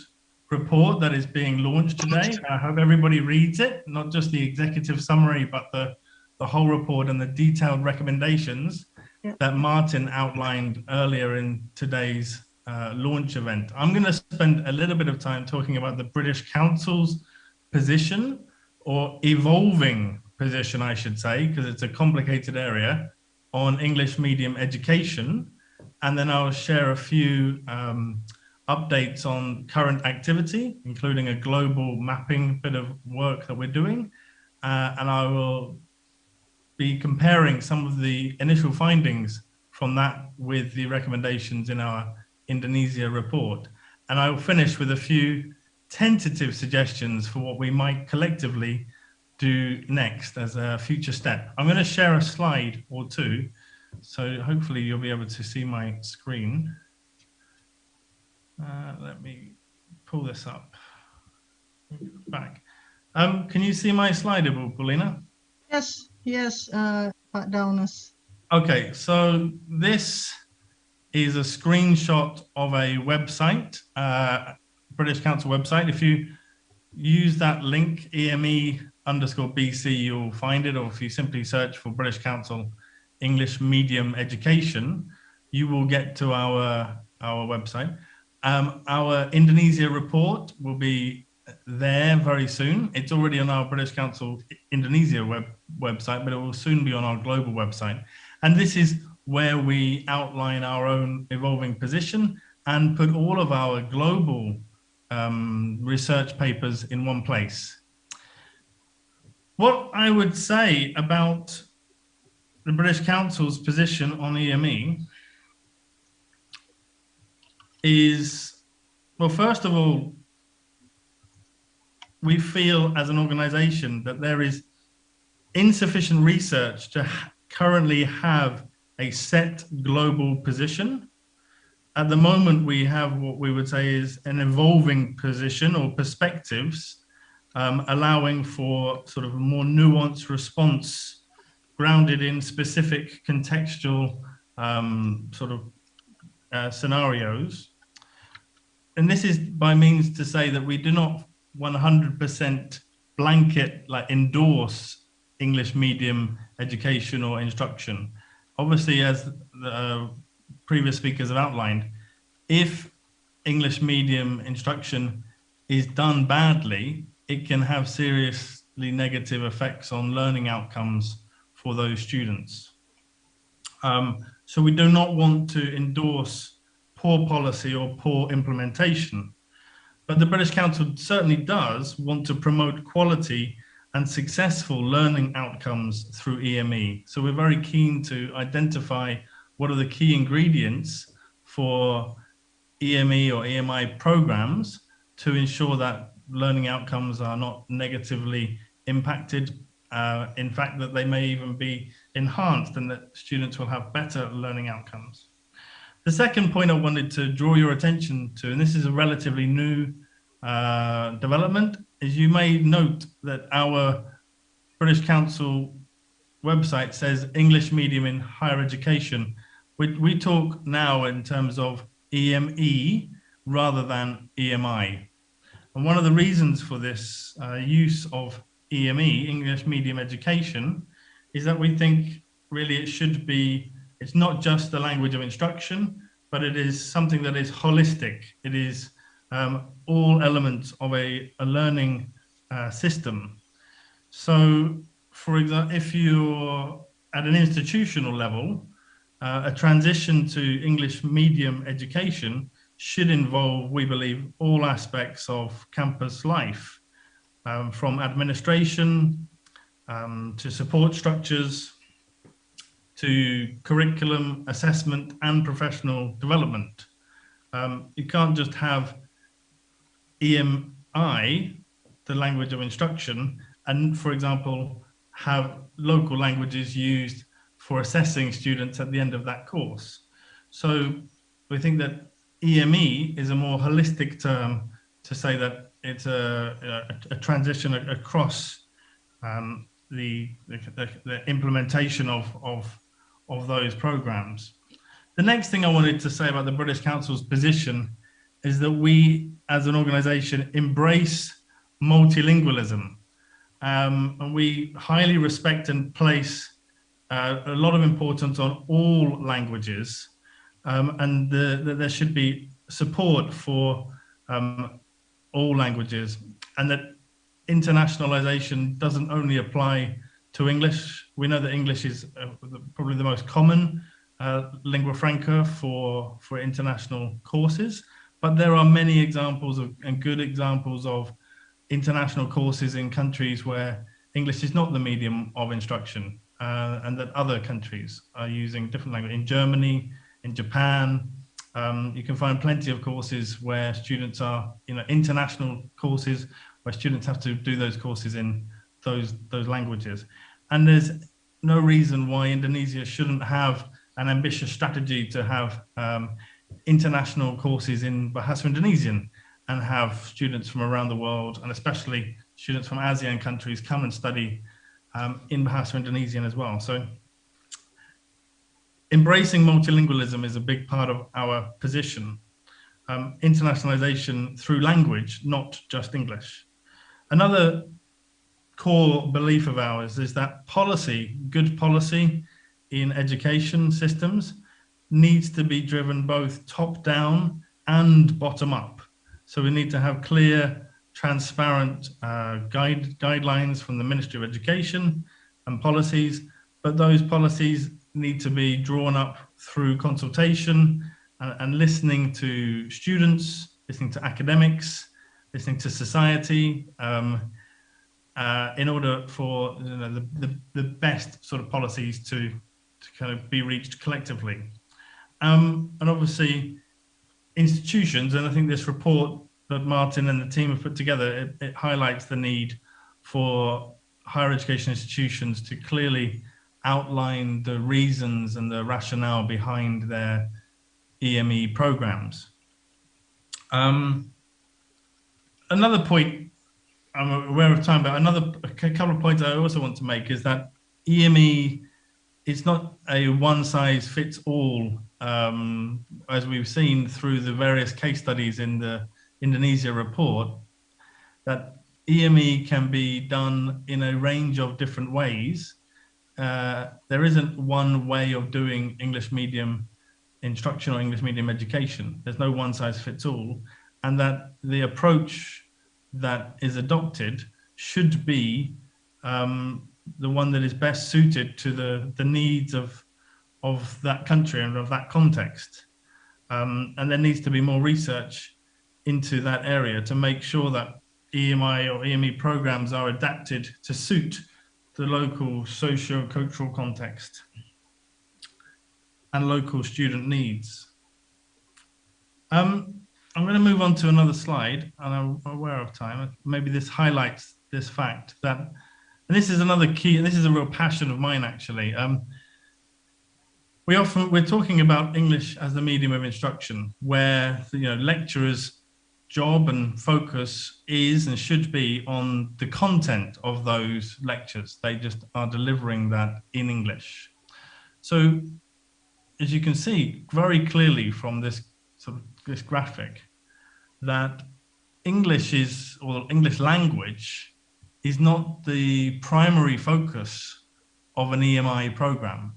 report that is being launched today. I hope everybody reads it, not just the executive summary, but the whole report and the detailed recommendations that Martin outlined earlier in today's launch event. I'm going to spend a little bit of time talking about the British Council's position, or evolving position, I should say, because it's a complicated area, on English medium education. And then I'll share a few updates on current activity, including a global mapping bit of work that we're doing. And I will be comparing some of the initial findings from that with the recommendations in our Indonesia report. And I will finish with a few tentative suggestions for what we might collectively do next as a future step. I'm going to share a slide or two, so hopefully you'll be able to see my screen. Let me pull this up. Back. Can you see my slide, Paulina? Yes, yes, Pak Daunas. Okay, so this is a screenshot of a website, British Council website. If you use that link, EME_BC, you'll find it, or if you simply search for British Council English Medium Education, you will get to our website. Our Indonesia report will be there very soon. It's already on our British Council Indonesia website, but it will soon be on our global website. And this is where we outline our own evolving position and put all of our global research papers in one place. What I would say about the British Council's position on EME is, well, first of all, we feel as an organization that there is insufficient research to currently have a set global position. At the moment, we have what we would say is an evolving position or perspectives, allowing for sort of a more nuanced response grounded in specific contextual scenarios. And this is by means to say that we do not 100% blanket, like endorse English medium education or instruction. Obviously, as the previous speakers have outlined, if English medium instruction is done badly, it can have seriously negative effects on learning outcomes for those students. So we do not want to endorse poor policy or poor implementation. But the British Council certainly does want to promote quality and successful learning outcomes through EME. So we're very keen to identify what are the key ingredients for EME or EMI programs to ensure that learning outcomes are not negatively impacted. In fact, that they may even be enhanced and that students will have better learning outcomes. The second point I wanted to draw your attention to, and this is a relatively new development, is you may note that our British Council website says English medium in higher education. We talk now in terms of EME rather than EMI. And one of the reasons for this use of EME, English medium education, is that we think really it should be, it's not just the language of instruction, but it is something that is holistic. It is all elements of a learning system. So, for example, if you're at an institutional level, a transition to English medium education should involve, we believe, all aspects of campus life, from administration to support structures, to curriculum assessment and professional development. You can't just have EMI, the language of instruction, and, for example, have local languages used for assessing students at the end of that course. So we think that EME is a more holistic term to say that it's a transition across the implementation of those programs. The next thing I wanted to say about the British Council's position is that we, as an organization, embrace multilingualism. And we highly respect and place a lot of importance on all languages, and there should be support for all languages, and that internationalization doesn't only apply to English. We know that English is probably the most common lingua franca for international courses, but there are many examples and good examples of international courses in countries where English is not the medium of instruction. and that other countries are using different language. In Germany, in Japan, you can find plenty of courses where students are, international courses where students have to do those courses in those languages. And there's no reason why Indonesia shouldn't have an ambitious strategy to have international courses in Bahasa Indonesian and have students from around the world, and especially students from ASEAN countries, come and study in Bahasa Indonesian as well. So embracing multilingualism is a big part of our position. Internationalization through language, not just English. Another core belief of ours is that policy, good policy in education systems, needs to be driven both top down and bottom up. So we need to have clear, transparent guidelines from the Ministry of Education and policies, but those policies need to be drawn up through consultation and listening to students, listening to academics, listening to society, in order for the best sort of policies to kind of be reached collectively. And obviously institutions, and I think this report that Martin and the team have put together, it highlights the need for higher education institutions to clearly outline the reasons and the rationale behind their EMI programs. Another point, I'm aware of time, but a couple of points I also want to make is that EMI is not a one-size-fits-all, as we've seen through the various case studies in the Indonesia report, that EMI can be done in a range of different ways. There isn't one way of doing English medium instruction or English medium education. There's no one-size-fits-all, and that the approach that is adopted should be the one that is best suited to the needs of that country and of that context. And there needs to be more research into that area to make sure that EMI or EMI programs are adapted to suit the local socio-cultural context and local student needs. I'm going to move on to another slide, and I'm aware of time. Maybe this highlights this fact that, and this is another key, and this is a real passion of mine actually. We're talking about English as the medium of instruction, where lecturers' job and focus is and should be on the content of those lectures. They just are delivering that in English. So, as you can see very clearly from this graphic, that English language is not the primary focus of an EMI program.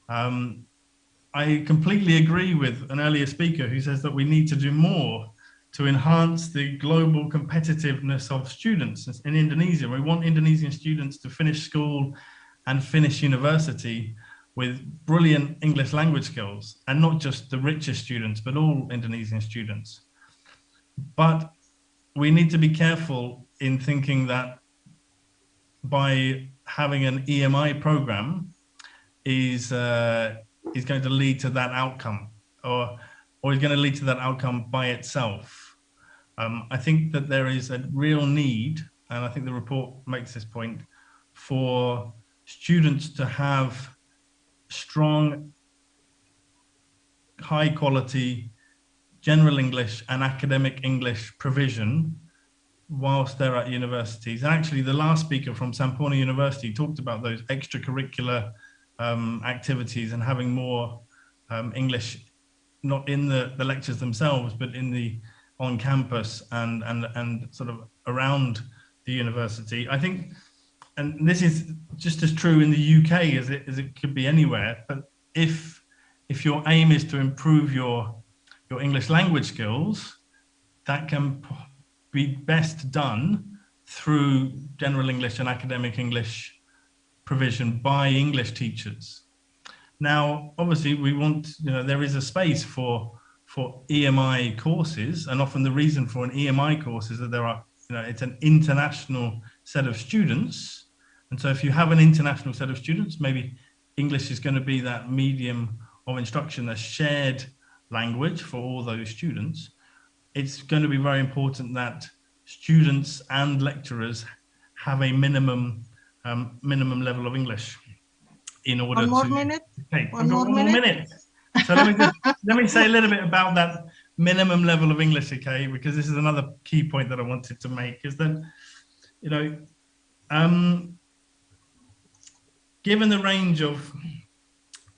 I completely agree with an earlier speaker who says that we need to do more to enhance the global competitiveness of students in Indonesia. We want Indonesian students to finish school and finish university with brilliant English language skills, and not just the richest students, but all Indonesian students. But we need to be careful in thinking that by having an EMI program is going to lead to that outcome, or is going to lead to that outcome by itself. I think that there is a real need, and I think the report makes this point, for students to have strong, high quality general English and academic English provision whilst they're at universities. And actually the last speaker from Sampurna University talked about those extracurricular activities and having more English, not in the lectures themselves, but on campus and sort of around the university. I think, and this is just as true in the UK as it could be anywhere, but if your aim is to improve your English language skills, that can be best done through general English and academic English provision by English teachers. Now, obviously, we want, there is a space for EMI courses, and often the reason for an EMI course is that there are, it's an international set of students, And so if you have an international set of students, maybe English is going to be that medium of instruction, a shared language for all those students. It's going to be very important that students and lecturers have a minimum level of English in order One more to... minute. Okay, One more minute. So let me say a little bit about that minimum level of English, okay? Because this is another key point that I wanted to make, is that, you know, given the range of,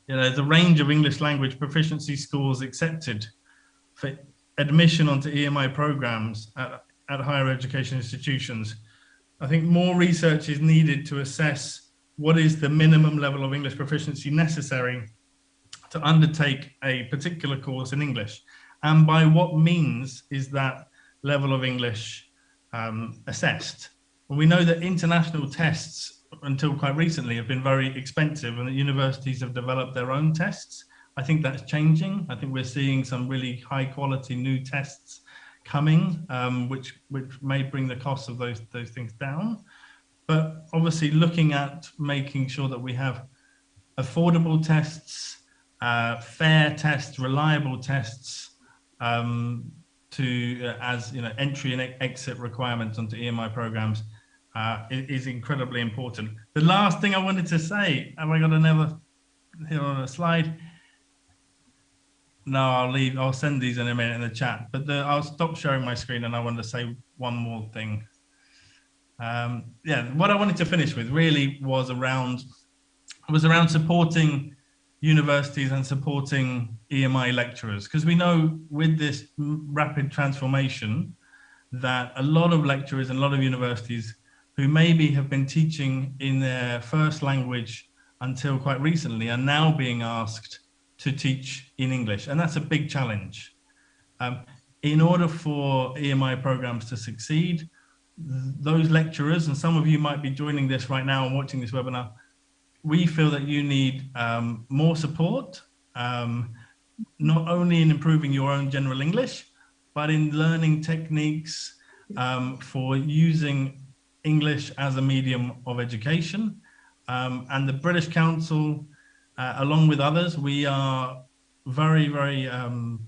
English language proficiency scores accepted for admission onto EMI programs at higher education institutions, I think more research is needed to assess what is the minimum level of English proficiency necessary to undertake a particular course in English, and by what means is that level of English assessed. Well, we know that international tests until quite recently have been very expensive, and that universities have developed their own tests. I think that's changing. I think we're seeing some really high quality new tests coming, which may bring the cost of those things down. But obviously looking at making sure that we have affordable tests, fair tests, reliable tests, as entry and exit requirements onto EMI programs is incredibly important. The last thing I wanted to say, have I got another here on a slide? No, I'll send these in a minute in the chat, but I'll stop sharing my screen, and I wanted to say one more thing. Yeah, what I wanted to finish with really was around supporting universities and supporting EMI lecturers, because we know with this rapid transformation that a lot of lecturers and a lot of universities who maybe have been teaching in their first language until quite recently are now being asked to teach in English, and that's a big challenge. In order for EMI programs to succeed, those lecturers, and some of you might be joining this right now and watching this webinar, we feel that you need more support, not only in improving your own general English, but in learning techniques for using English as a medium of education. And the British Council, along with others, we are very, very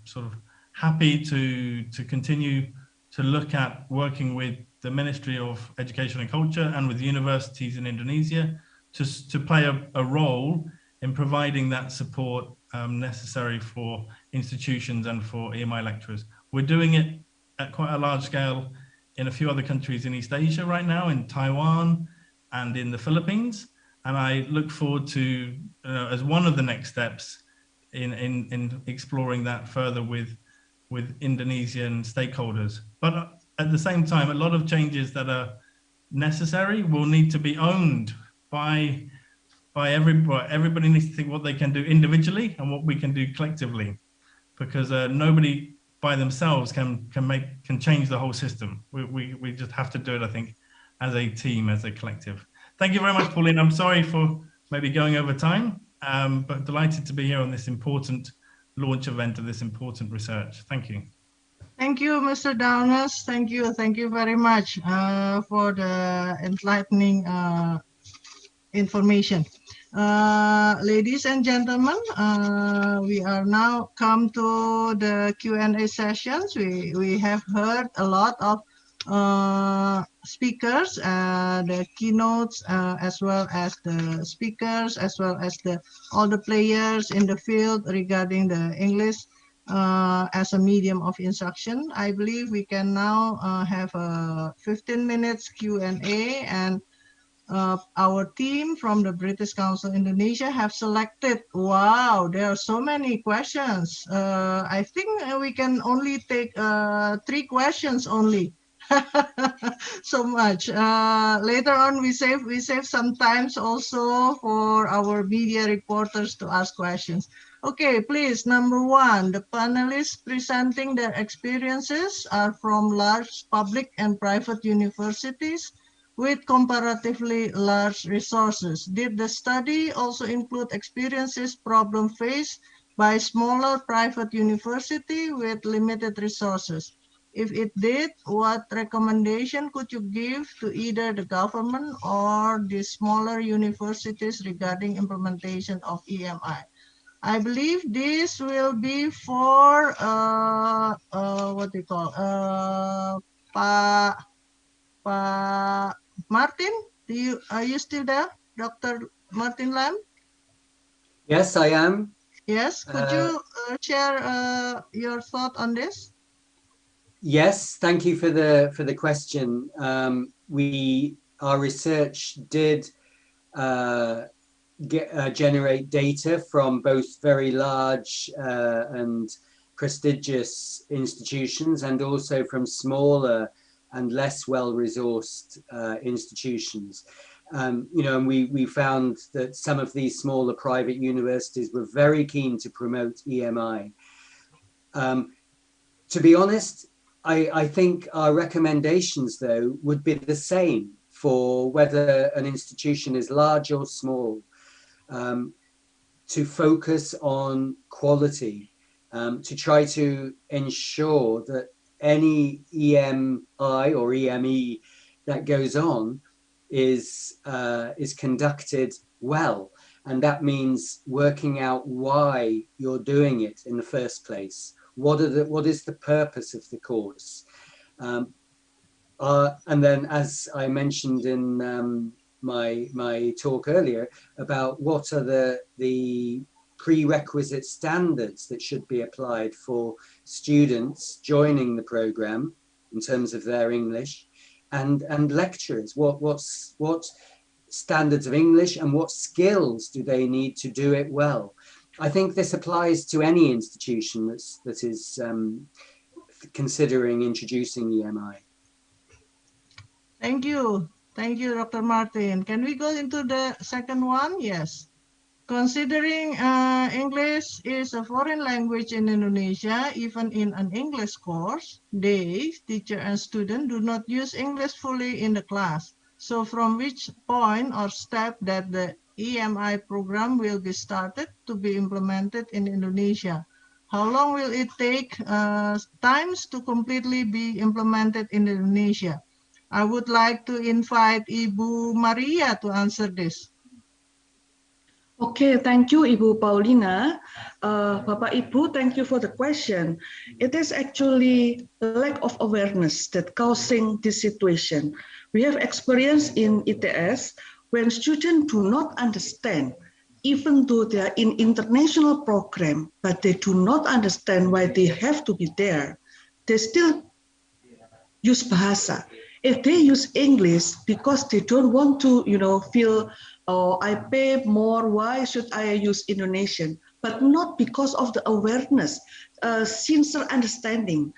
sort of happy to continue to look at working with the Ministry of Education and Culture and with universities in Indonesia to play a role in providing that support necessary for institutions and for EMI lecturers. We're doing it at quite a large scale in a few other countries in East Asia right now, in Taiwan and in the Philippines. And I look forward to, as one of the next steps in exploring that further with Indonesian stakeholders. But at the same time, a lot of changes that are necessary will need to be owned by everybody. Everybody needs to think what they can do individually and what we can do collectively, because nobody by themselves can change the whole system. We just have to do it, I think, as a team, as a collective. Thank you very much, Pauline. I'm sorry for maybe going over time, but delighted to be here on this important launch event of this important research. Thank you. Thank you, Mr. Downers. Thank you very much for the enlightening information. Ladies and gentlemen, we are now come to the Q&A sessions. We have heard a lot of speakers, the keynotes, as well as the speakers, as well as all the players in the field regarding the English as a medium of instruction. I believe we can now have a 15 minutes Q&A, and our team from the British Council Indonesia have selected, wow, there are so many questions. I think we can only take 3 questions only. So much. Later on, we save some times also for our media reporters to ask questions. Okay, please, number 1, the panelists presenting their experiences are from large public and private universities with comparatively large resources. Did the study also include experiences, problem faced by smaller private university with limited resources? If it did, what recommendation could you give to either the government or the smaller universities regarding implementation of EMI? I believe this will be for what do you call Pa Martin. Are you still there, Dr. Martin Lam? Yes, I am. Yes. Could you share your thought on this? Yes, thank you for the question. Our research did generate data from both very large and prestigious institutions, and also from smaller and less well-resourced institutions. And we found that some of these smaller private universities were very keen to promote EMI. To be honest, I think our recommendations, though, would be the same for whether an institution is large or small, to focus on quality, to try to ensure that any EMI or EME that goes on is conducted well. And that means working out why you're doing it in the first place. What is the purpose of the course? And then, as I mentioned in my talk earlier, about what are the prerequisite standards that should be applied for students joining the program in terms of their English, and lecturers. What standards of English and what skills do they need to do it well? I think this applies to any institution that is considering introducing EMI. Thank you, Dr. Martin. Can we go into the second one? Yes. Considering English is a foreign language in Indonesia, even in an English course, they, teacher and student, do not use English fully in the class. So from which point or step that the EMI program will be started to be implemented in Indonesia? How long will it take times to completely be implemented in Indonesia? I would like to invite Ibu Maria to answer this. Okay, thank you, Ibu Paulina. Bapak Ibu, thank you for the question. It is actually lack of awareness that causing this situation. We have experience in ITS when students do not understand, even though they are in international program, but they do not understand why they have to be there. They still use bahasa. If they use English because they don't want to, feel, oh, I pay more, why should I use Indonesian? But not because of the awareness, sincere understanding.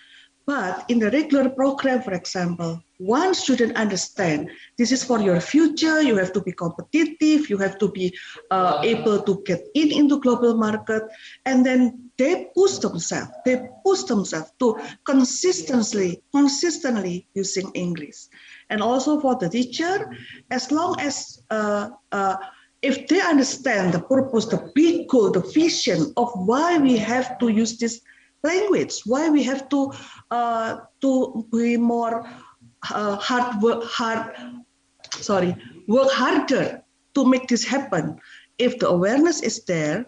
But in the regular program, for example, one student understand this is for your future, you have to be competitive, you have to be able to get into global market, and then they push themselves to consistently using English. And also for the teacher, as long as if they understand the purpose, the big goal, the vision of why we have to use this language, why we have to be more work harder to make this happen. If the awareness is there,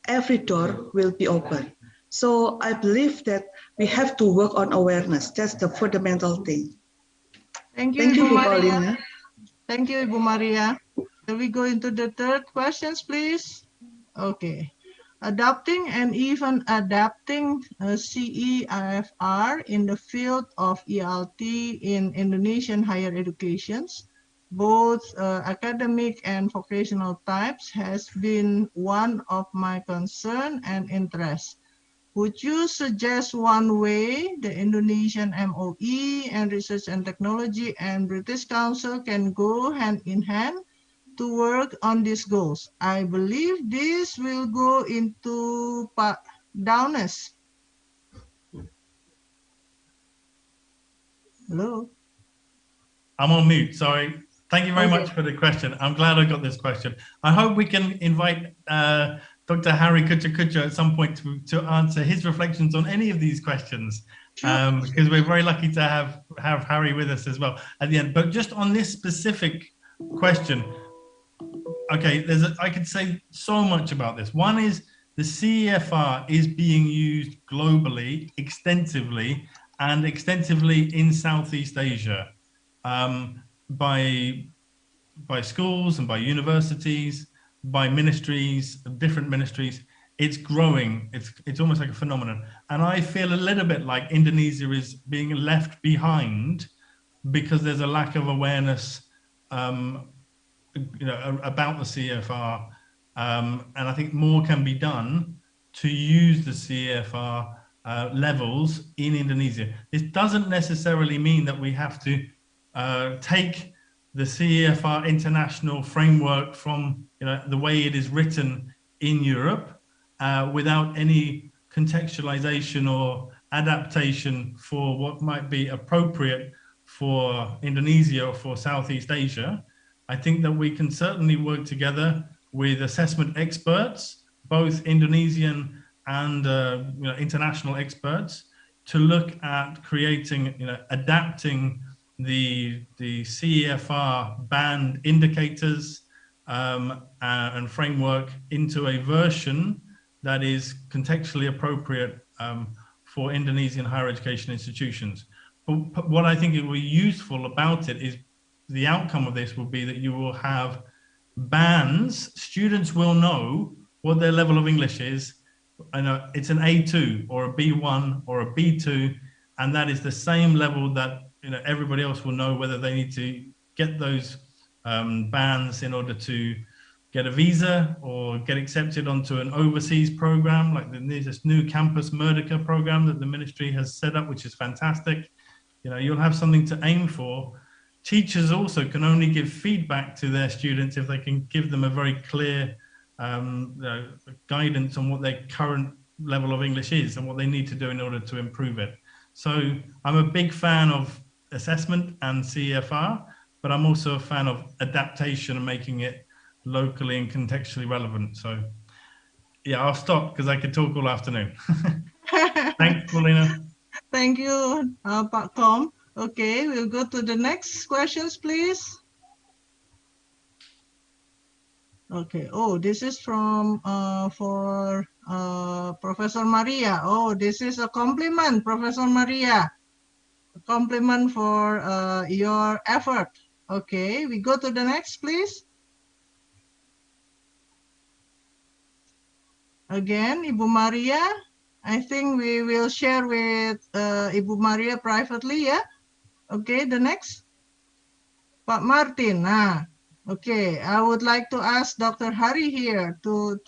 every door will be open. So I believe that we have to work on awareness. That's the fundamental thing. Thank you, Ibu Maria. Thank you, Ibu Maria. Can we go into the third questions, please? Okay. Adopting and even adapting CE-IFR in the field of ELT in Indonesian higher educations, both academic and vocational types, has been one of my concern and interest. Would you suggest one way the Indonesian MOE and Research and Technology and British Council can go hand in hand to work on these goals? I believe this will go into Pak Downes. Hello. I'm on mute, sorry. Thank you very much for the question. I'm glad I got this question. I hope we can invite Dr. Harry Kucha at some point to answer his reflections on any of these questions. because we're very lucky to have Harry with us as well at the end. But just on this specific question, okay, I could say so much about this. One is the CEFR is being used globally, extensively in Southeast Asia by schools and by universities, by ministries, different ministries. It's growing. It's almost like a phenomenon. And I feel a little bit like Indonesia is being left behind because there's a lack of awareness about the CEFR. And I think more can be done to use the CEFR levels in Indonesia. This doesn't necessarily mean that we have to take the CEFR international framework from the way it is written in Europe without any contextualization or adaptation for what might be appropriate for Indonesia or for Southeast Asia. I think that we can certainly work together with assessment experts, both Indonesian and international experts, to look at creating, adapting the CEFR band indicators and framework into a version that is contextually appropriate for Indonesian higher education institutions. But what I think it will be useful about it is the outcome of this will be that you will have bands. Students will know what their level of English is. I know it's an A2 or a B1 or a B2, and that is the same level that everybody else will know whether they need to get those bands in order to get a visa or get accepted onto an overseas program, like there's this new campus Merdeka program that the ministry has set up, which is fantastic. You'll have something to aim for. Teachers also can only give feedback to their students if they can give them a very clear guidance on what their current level of English is and what they need to do in order to improve it. So I'm a big fan of assessment and CEFR, but I'm also a fan of adaptation and making it locally and contextually relevant. So yeah, I'll stop because I could talk all afternoon. Thanks, Paulina. Thank you, Pak Tom. Okay, we'll go to the next questions, please. Okay. Oh, this is from for Professor Maria. Oh, this is a compliment, Professor Maria. A compliment for your effort. Okay, we go to the next, please. Again, Ibu Maria. I think we will share with Ibu Maria privately, yeah? Okay, the next. Pak Martin. Okay, I would like to ask Dr. Hari here to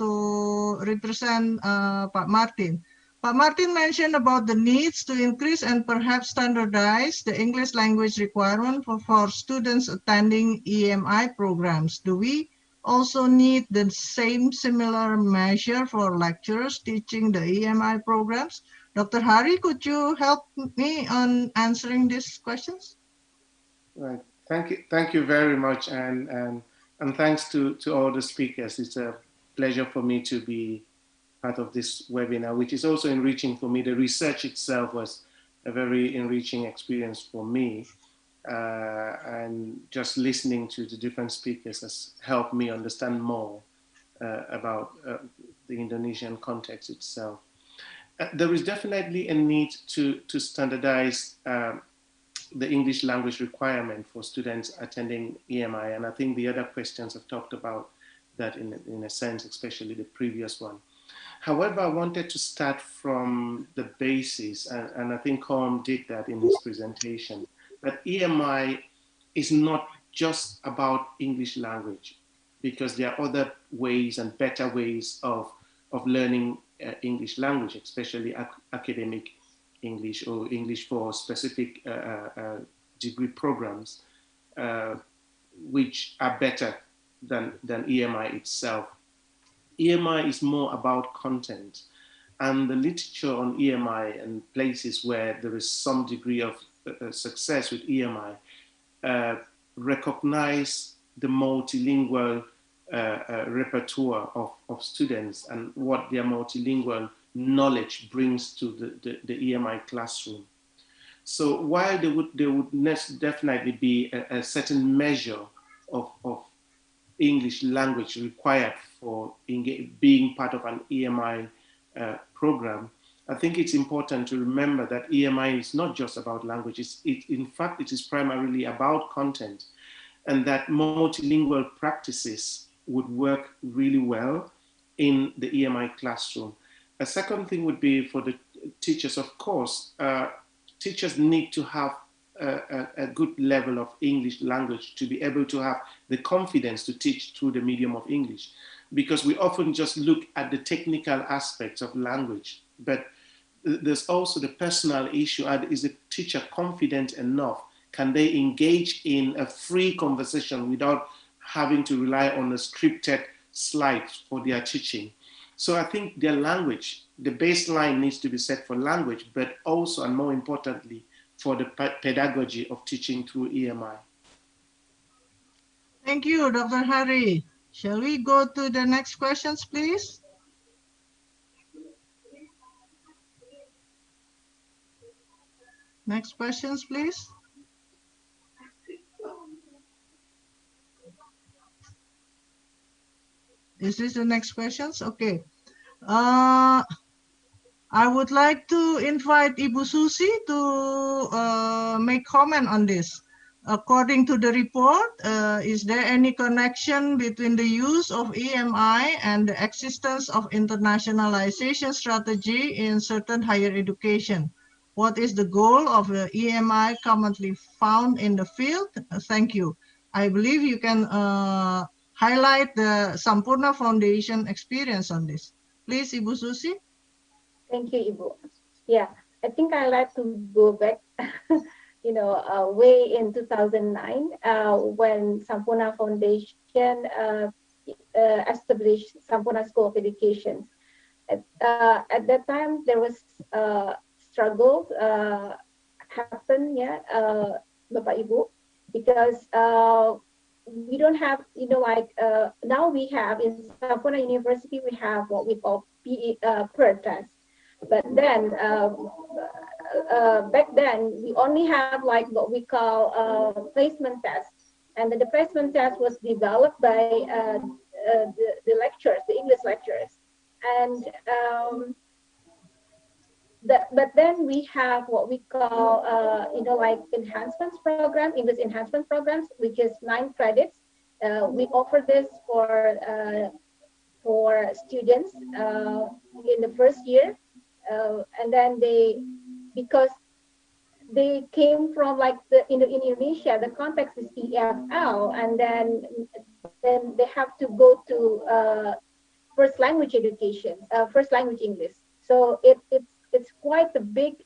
represent Pak Martin. Pak Martin mentioned about the needs to increase and perhaps standardize the English language requirement for students attending EMI programs. Do we also need the same similar measure for lecturers teaching the EMI programs? Dr. Hari, could you help me on answering these questions? Right. Thank you very much, and thanks to all the speakers. It's a pleasure for me to be part of this webinar, which is also enriching for me. The research itself was a very enriching experience for me, and just listening to the different speakers has helped me understand more about the Indonesian context itself. There is definitely a need to standardize the English language requirement for students attending EMI. And I think the other questions have talked about that in a sense, especially the previous one. However, I wanted to start from the basis, and I think Colm did that in his presentation, that EMI is not just about English language, because there are other ways and better ways of learning English language, especially academic English or English for specific degree programs, which are better than EMI itself. EMI is more about content, and the literature on EMI and places where there is some degree of success with EMI recognize the multilingual repertoire of students and what their multilingual knowledge brings to the EMI classroom. So while there would definitely be a certain measure of English language required for being part of an EMI program, I think it's important to remember that EMI is not just about language. In fact, it is primarily about content, and that multilingual practices would work really well in the EMI classroom. A second thing would be for the teachers, of course. Teachers need to have a good level of English language to be able to have the confidence to teach through the medium of English, because we often just look at the technical aspects of language, but there's also the personal issue. Is the teacher confident enough? Can they engage in a free conversation without having to rely on a scripted slides for their teaching? So I think their language, the baseline needs to be set for language, but also, and more importantly, for the pedagogy of teaching through EMI. Thank you, Dr. Hari. Shall we go to the next questions, please? Next questions, please. Is this the next questions? Okay. I would like to invite Ibu Susi to make comment on this. According to the report, is there any connection between the use of EMI and the existence of internationalization strategy in certain higher education? What is the goal of the EMI commonly found in the field? Thank you. I believe you can highlight the Sampurna Foundation experience on this. Please, Ibu Susi. Thank you, Ibu. Yeah, I think I like to go back, way in 2009 when Sampurna Foundation established Sampurna School of Education. At that time, there was struggle happen, Bapak Ibu, because we don't have, now we have in Sampurna University, we have what we call PE test. But then, back then, we only have like what we call placement test. And the placement test was developed by the lecturers, the English lecturers. And but then we have what we call, enhancements program, English enhancement programs, which is 9 credits. We offer this for students in the first year. And then because they came from in Indonesia, the context is EFL, and then they have to go to first language education, first language English. So it's quite a big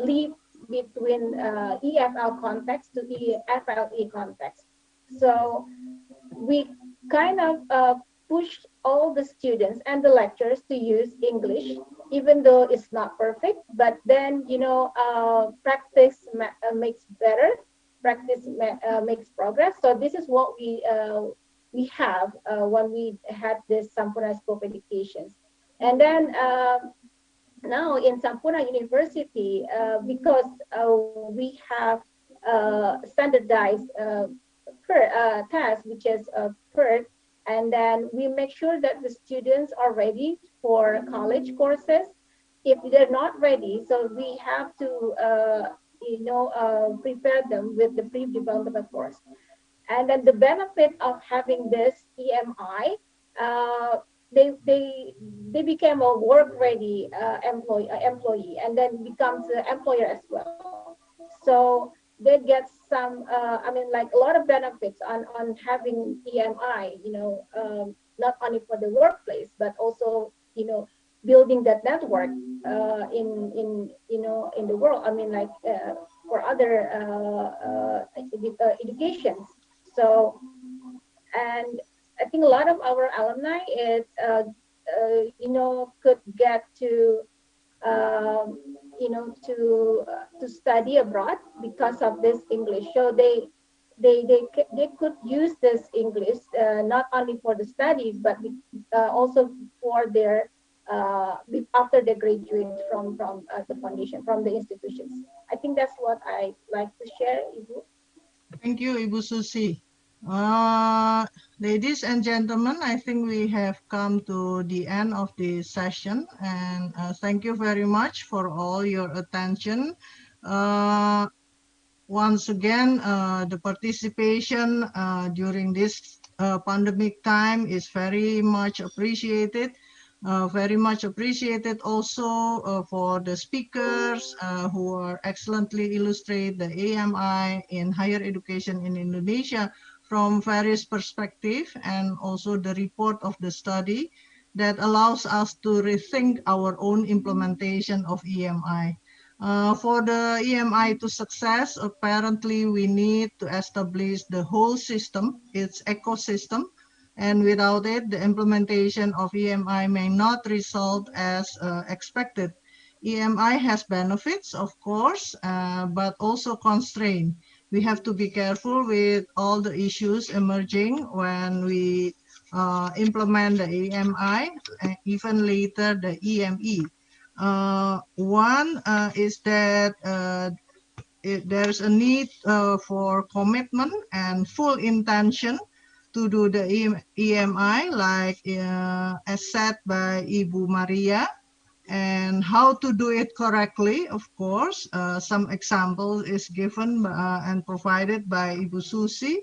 leap between EFL context to EFLE context. So we kind of push all the students and the lecturers to use English, even though it's not perfect. But then, practice makes better. Practice makes progress. So this is what we have when we had this Sampurna School of Education. And then now in Sampurna University, because we have standardized test, which is PERT, and then we make sure that the students are ready for college courses. If they're not ready, so we have to, prepare them with the pre-development course. And then the benefit of having this EMI, they became a work-ready employee, and then becomes an employer as well. So they get some, a lot of benefits on having EMI, not only for the workplace, but also, building that network in the world. For other educations. So, and I think a lot of our alumni is, could get to, to study abroad because of this English. So they could use this English not only for the studies, but also for their after they graduate from the foundation, from the institutions. I think that's what I like to share, Ibu. Thank you, Ibu Susi. Ladies and gentlemen, I think we have come to the end of the session, and thank you very much for all your attention. Once again, the participation during this pandemic time is very much appreciated. Very much appreciated also for the speakers who are excellently illustrate the AMI in higher education in Indonesia from various perspectives, and also the report of the study that allows us to rethink our own implementation of EMI. For the EMI to success, apparently we need to establish the whole system, its ecosystem, and without it, the implementation of EMI may not result as expected. EMI has benefits, of course, but also constraint. We have to be careful with all the issues emerging when we implement the EMI, and even later the EME. One is that there's a need for commitment and full intention to do the EMI, like as said by Ibu Maria, and how to do it correctly. Of course, some example is given and provided by Ibu Susi.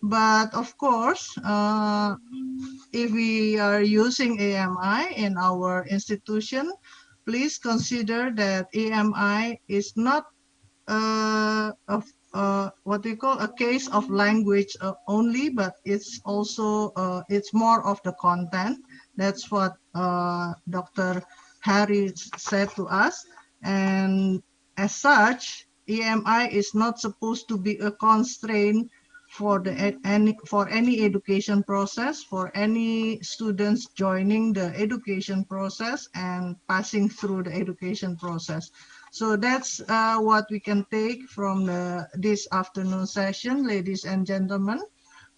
But of course, if we are using AMI in our institution, please consider that AMI is not what we call a case of language only, but it's also it's more of the content. That's what Dr. Harry said to us, and as such, EMI is not supposed to be a constraint for any education process, for any students joining the education process and passing through the education process. So that's what we can take from this afternoon session, ladies and gentlemen.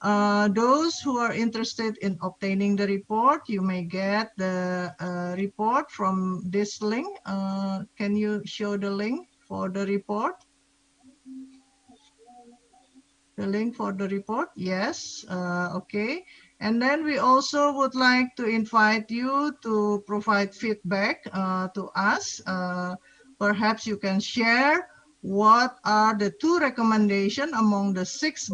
Those who are interested in obtaining the report, you may get the report from this link. Can you show the link for the report? The link for the report? Yes, okay. And then we also would like to invite you to provide feedback to us. Perhaps you can share what are the 2 recommendations among the 6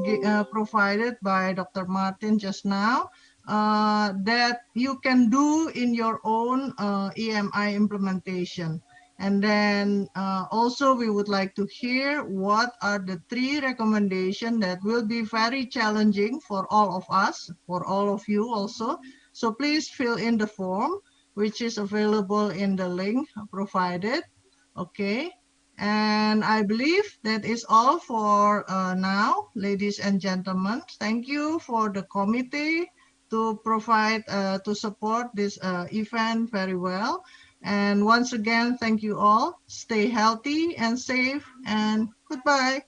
provided by Dr. Martin just now that you can do in your own EMI implementation. And then also we would like to hear what are the 3 recommendations that will be very challenging for all of us, for all of you also. So please fill in the form, which is available in the link provided. Okay, and I believe that is all for now, ladies and gentlemen. Thank you for the committee to provide, to support this event very well. And once again, thank you all. Stay healthy and safe, and goodbye.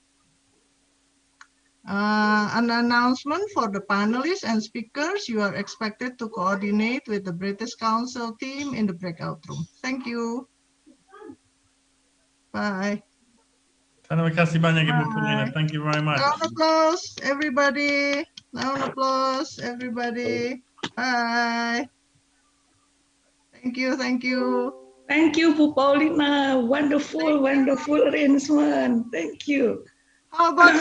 An announcement for the panelists and speakers. You are expected to coordinate with the British Council team in the breakout room. Thank you. Bye. Terima kasih banyak, Ibu Paulina. Thank you very much. Round of applause, everybody. Round of applause, everybody. Bye. Thank you, thank you. Thank you, Bu Paulina. Wonderful, wonderful arrangement. Thank you. How about